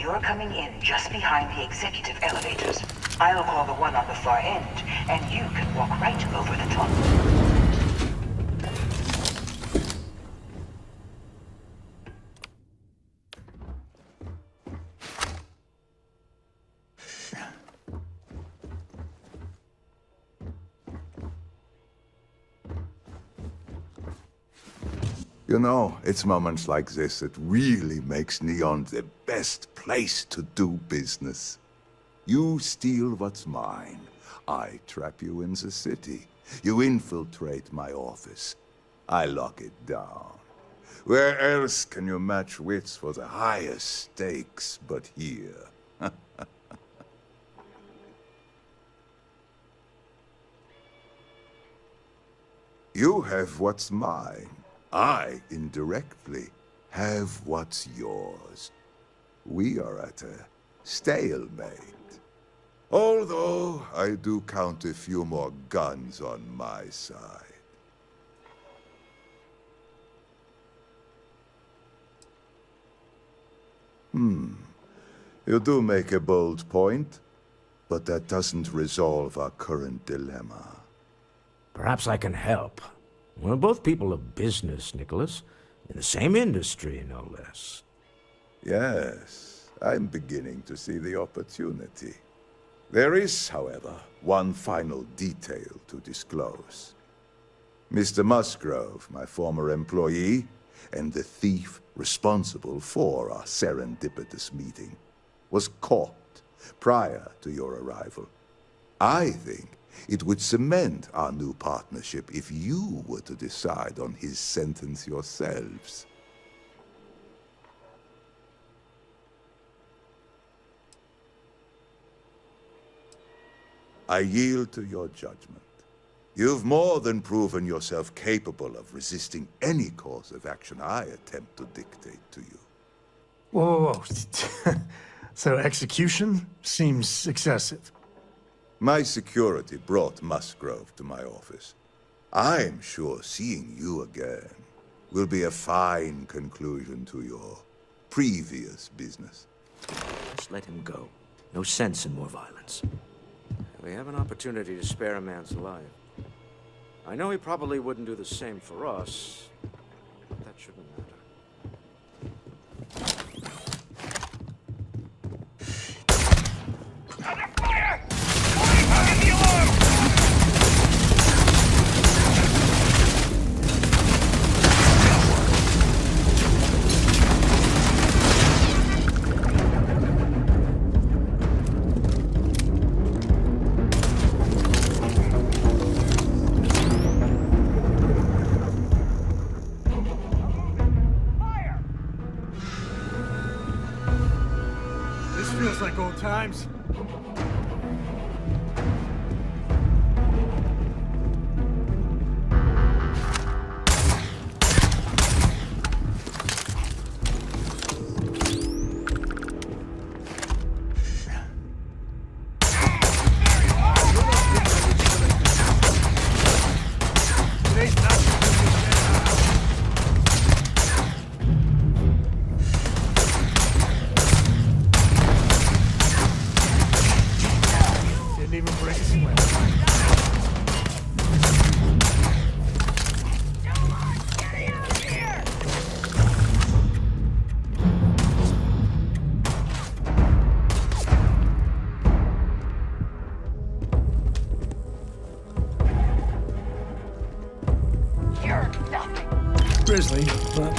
You're coming in just behind the executive elevators. I'll call the one on the far end, and you can walk right over the top. You know, it's moments like this that really makes Neon the best place to do business. You steal what's mine. I trap you in the city. You infiltrate my office. I lock it down. Where else can you match wits for the highest stakes but here? You have what's mine. I, indirectly, have what's yours. We are at a stalemate. Although, I do count a few more guns on my side. You do make a bold point, but that doesn't resolve our current dilemma. Perhaps I can help. We're both people of business, Nicholas. In the same industry, no less. Yes, I'm beginning to see the opportunity. There is, however, one final detail to disclose. Mr. Musgrove, my former employee, and the thief responsible for our serendipitous meeting, was caught prior to your arrival. I think it would cement our new partnership if you were to decide on his sentence yourselves. I yield to your judgment. You've more than proven yourself capable of resisting any course of action I attempt to dictate to you. Whoa, whoa, whoa. So execution seems excessive. My security brought Musgrove to my office. I'm sure seeing you again will be a fine conclusion to your previous business. Just let him go. No sense in more violence. We have an opportunity to spare a man's life. I know he probably wouldn't do the same for us, but that shouldn't matter. Feels like old times. Grizzly, but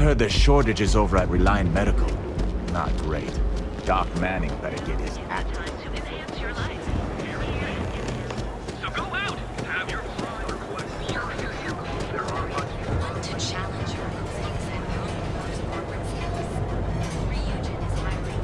heard there's shortages over at Reliant Medical. Not great. Doc Manning better get his act. So go out, have your fun requests. We also sell gold. Want to challenge your instincts and those corporate skills? Ryujin is hiring.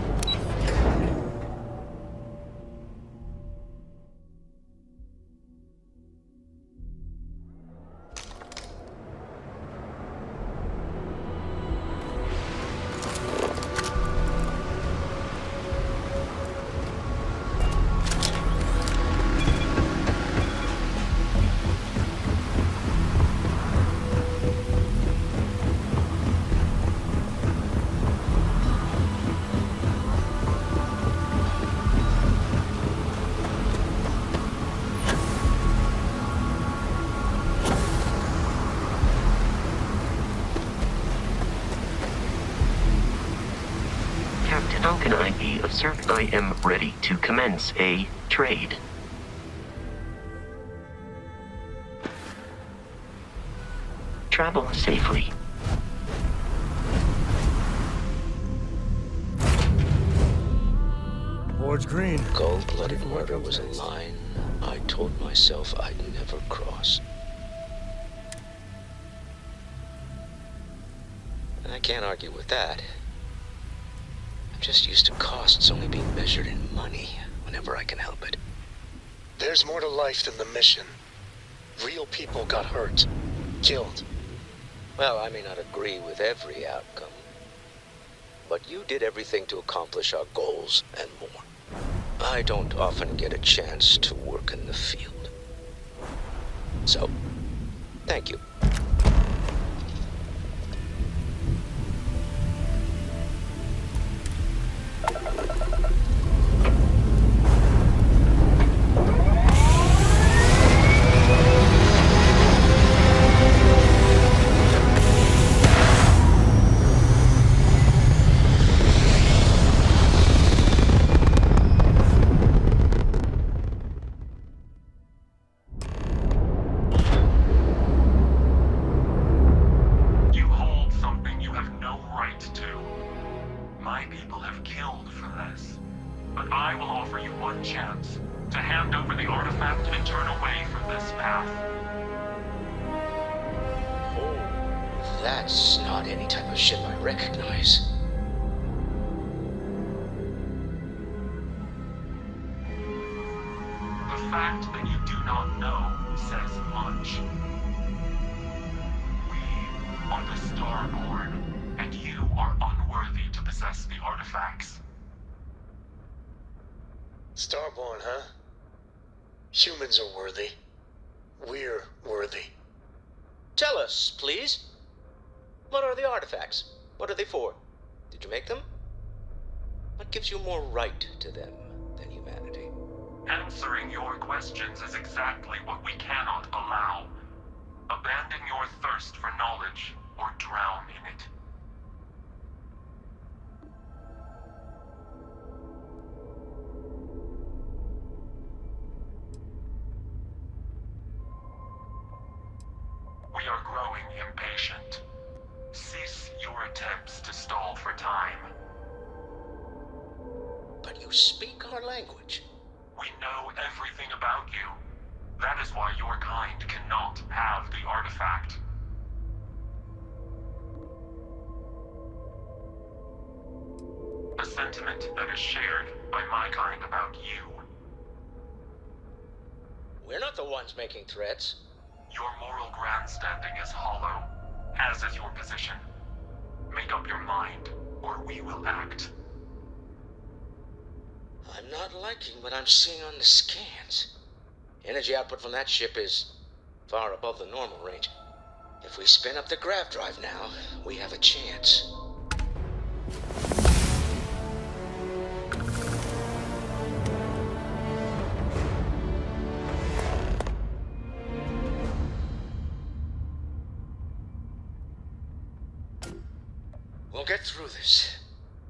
How can I be of service? I am ready to commence a trade. Travel safely. Board's green. Cold-blooded murder was a line I told myself I'd never cross. And I can't argue with that. I'm just used to costs only being measured in money whenever I can help it. There's more to life than the mission. Real people got hurt, killed. Well, I may not agree with every outcome, but you did everything to accomplish our goals and more. I don't often get a chance to work in the field. So, thank you. That's not any type of ship I recognize. The fact that you do not know says much. We are the Starborn, and you are unworthy to possess the artifacts. Starborn, huh? Humans are worthy. We're worthy. Tell us, please. What are the artifacts? What are they for? Did you make them? What gives you more right to them than humanity? Answering your questions is exactly what we cannot allow. Abandon your thirst for knowledge, or drown in it. We are growing impatient. Cease your attempts to stall for time. But you speak our language. We know everything about you. That is why your kind cannot have the artifact. A sentiment that is shared by my kind about you. We're not the ones making threats. Your moral grandstanding is hollow, as is your position. Make up your mind, or we will act. I'm not liking what I'm seeing on the scans. Energy output from that ship is far above the normal range. If we spin up the grav drive now, we have a chance. We'll get through this.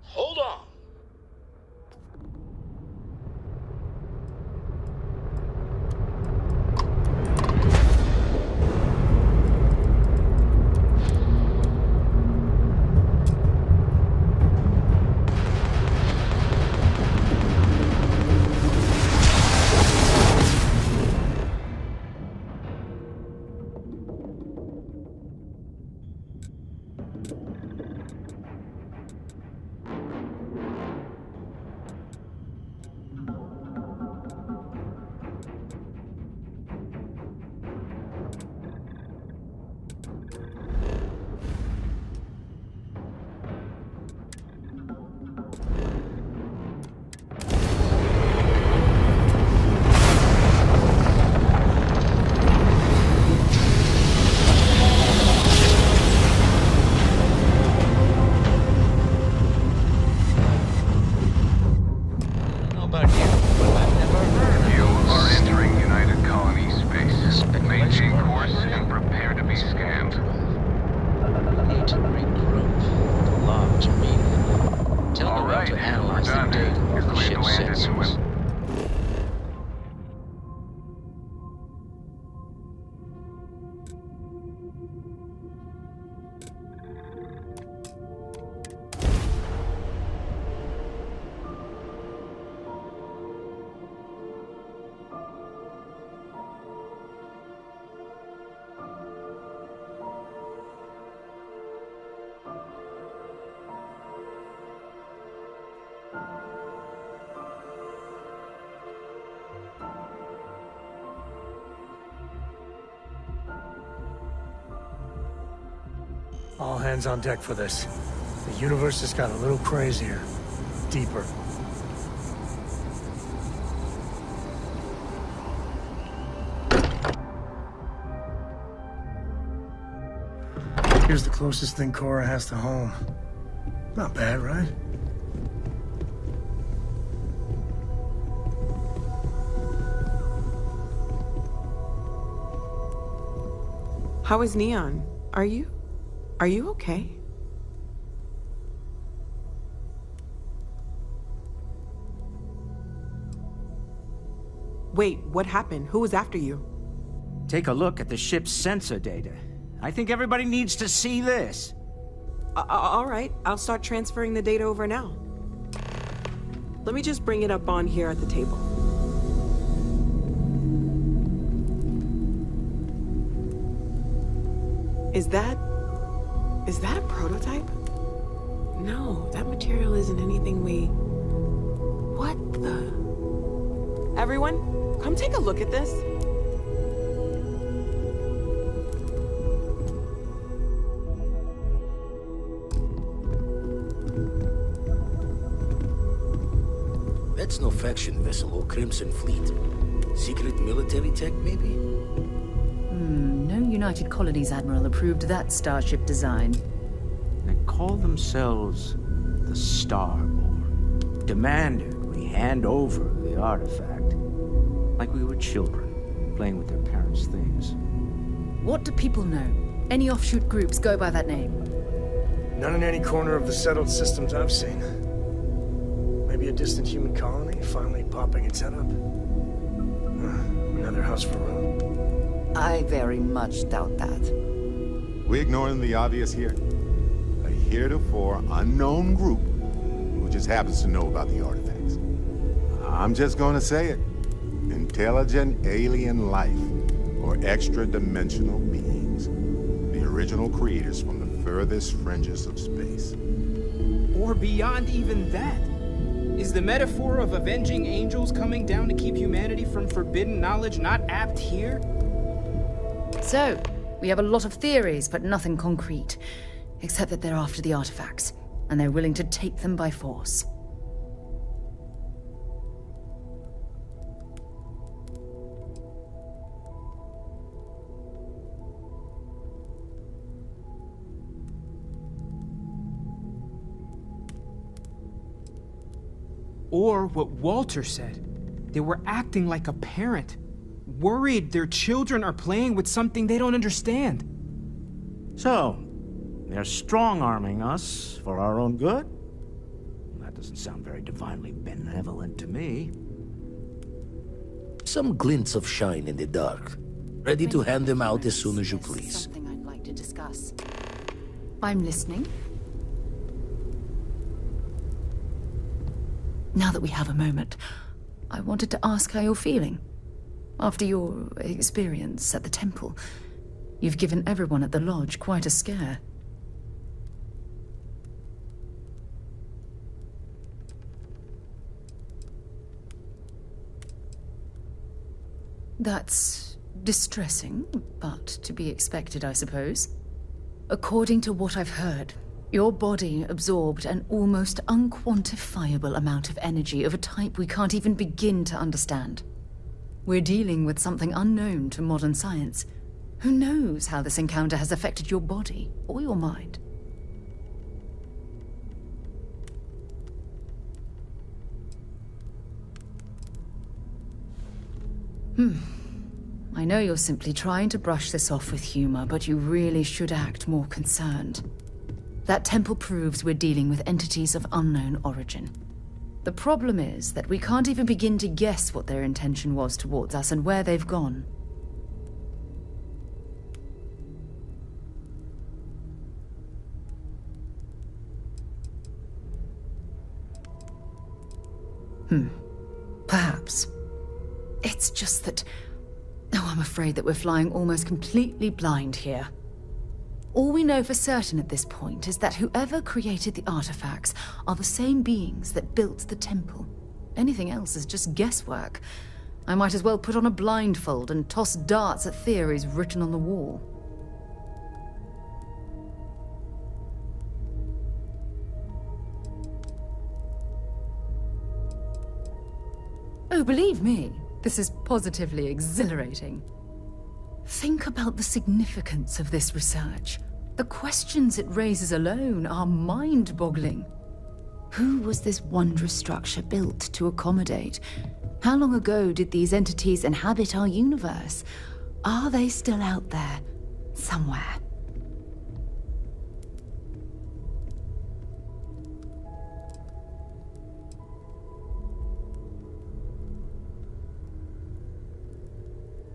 Hold on. All hands on deck for this. The universe just got a little crazier. Deeper. Here's the closest thing Cora has to home. Not bad, right? How is Neon? Are you okay? Wait, what happened? Who was after you? Take a look at the ship's sensor data. I think everybody needs to see this. All right, I'll start transferring the data over now. Let me just bring it up on here at the table. Is that a prototype? No, that material isn't anything we... What the... Everyone, come take a look at this. That's no faction vessel or Crimson Fleet. Secret military tech, maybe? No United Colonies Admiral approved that starship design. They call themselves the Starborn. Demanded we hand over the artifact. Like we were children, playing with their parents' things. What do people know? Any offshoot groups go by that name? None in any corner of the settled systems I've seen. Maybe a distant human colony finally popping its head up. Another house for room. I very much doubt that. We ignoring the obvious here? A heretofore unknown group who just happens to know about the artifacts. I'm just gonna say it. Intelligent alien life, or extra-dimensional beings. The original creators from the furthest fringes of space. Or beyond even that. Is the metaphor of avenging angels coming down to keep humanity from forbidden knowledge not apt here? So, we have a lot of theories, but nothing concrete. Except that they're after the artifacts, and they're willing to take them by force. Or what Walter said. They were acting like a parent. Worried their children are playing with something they don't understand. So, they're strong-arming us for our own good? That doesn't sound very divinely benevolent to me. Some glints of shine in the dark. Ready to hand them out as soon as you please. Something I'd like to discuss. I'm listening. Now that we have a moment, I wanted to ask how you're feeling. After your experience at the temple, you've given everyone at the lodge quite a scare. That's distressing, but to be expected, I suppose. According to what I've heard, your body absorbed an almost unquantifiable amount of energy of a type we can't even begin to understand. We're dealing with something unknown to modern science. Who knows how this encounter has affected your body or your mind? I know you're simply trying to brush this off with humor, but you really should act more concerned. That temple proves we're dealing with entities of unknown origin. The problem is that we can't even begin to guess what their intention was towards us and where they've gone. Perhaps. It's just that... Oh, I'm afraid that we're flying almost completely blind here. All we know for certain at this point is that whoever created the artifacts are the same beings that built the temple. Anything else is just guesswork. I might as well put on a blindfold and toss darts at theories written on the wall. Oh, believe me, this is positively exhilarating. Think about the significance of this research. The questions it raises alone are mind-boggling. Who was this wondrous structure built to accommodate? How long ago did these entities inhabit our universe? Are they still out there, somewhere?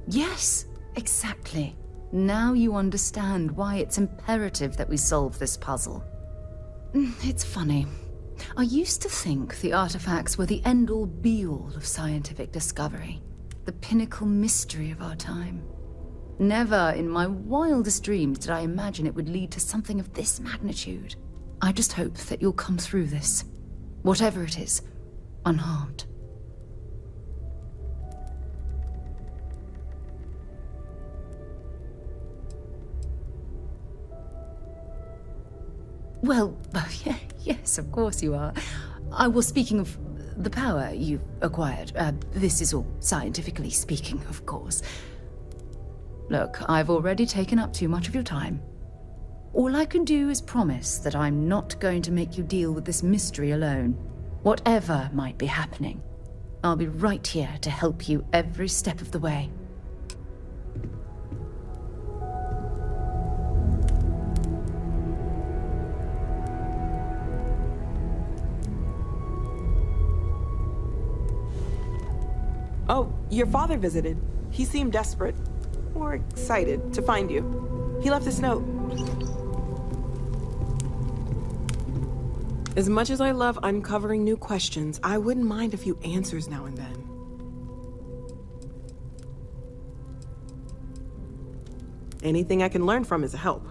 Yes, exactly. Now you understand why it's imperative that we solve this puzzle. It's funny. I used to think the artifacts were the end-all be-all of scientific discovery, the pinnacle mystery of our time. Never in my wildest dreams did I imagine it would lead to something of this magnitude. I just hope that you'll come through this, whatever it is, unharmed. Well, yes, of course you are. I was speaking of the power you've acquired. This is all scientifically speaking, of course. Look, I've already taken up too much of your time. All I can do is promise that I'm not going to make you deal with this mystery alone. Whatever might be happening, I'll be right here to help you every step of the way. Oh, your father visited. He seemed desperate, or excited, to find you. He left this note. As much as I love uncovering new questions, I wouldn't mind a few answers now and then. Anything I can learn from is a help.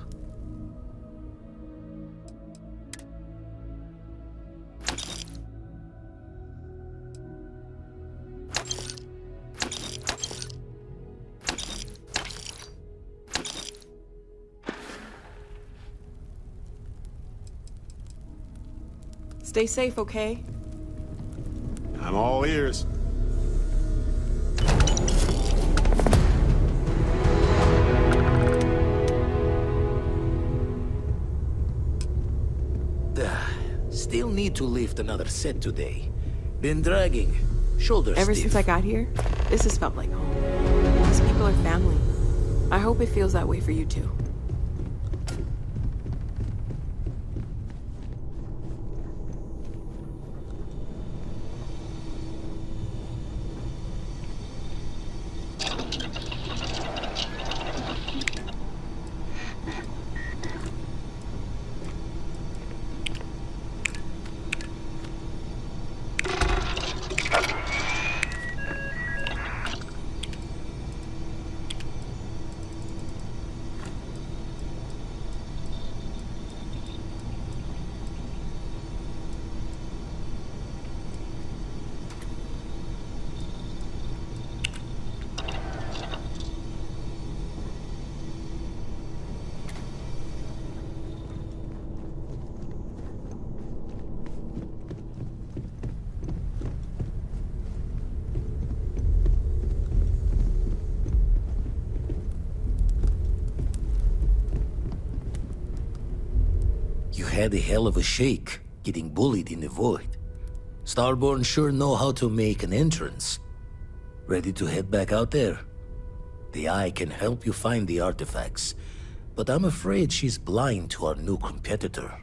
Stay safe, okay? I'm all ears. Still need to lift another set today. Been dragging. Shoulders Ever stiff. since I got here, this has felt like home. These people are family. I hope it feels that way for you too. Had a hell of a shake, getting bullied in the void. Starborn sure know how to make an entrance. Ready to head back out there? The Eye can help you find the artifacts, but I'm afraid she's blind to our new competitor.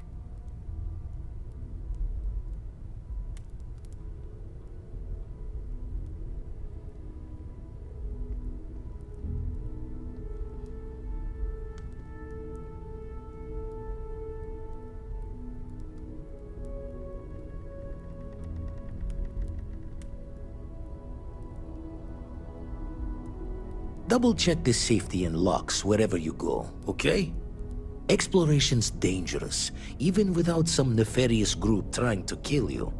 Double-check the safety and locks wherever you go, okay? Exploration's dangerous, even without some nefarious group trying to kill you.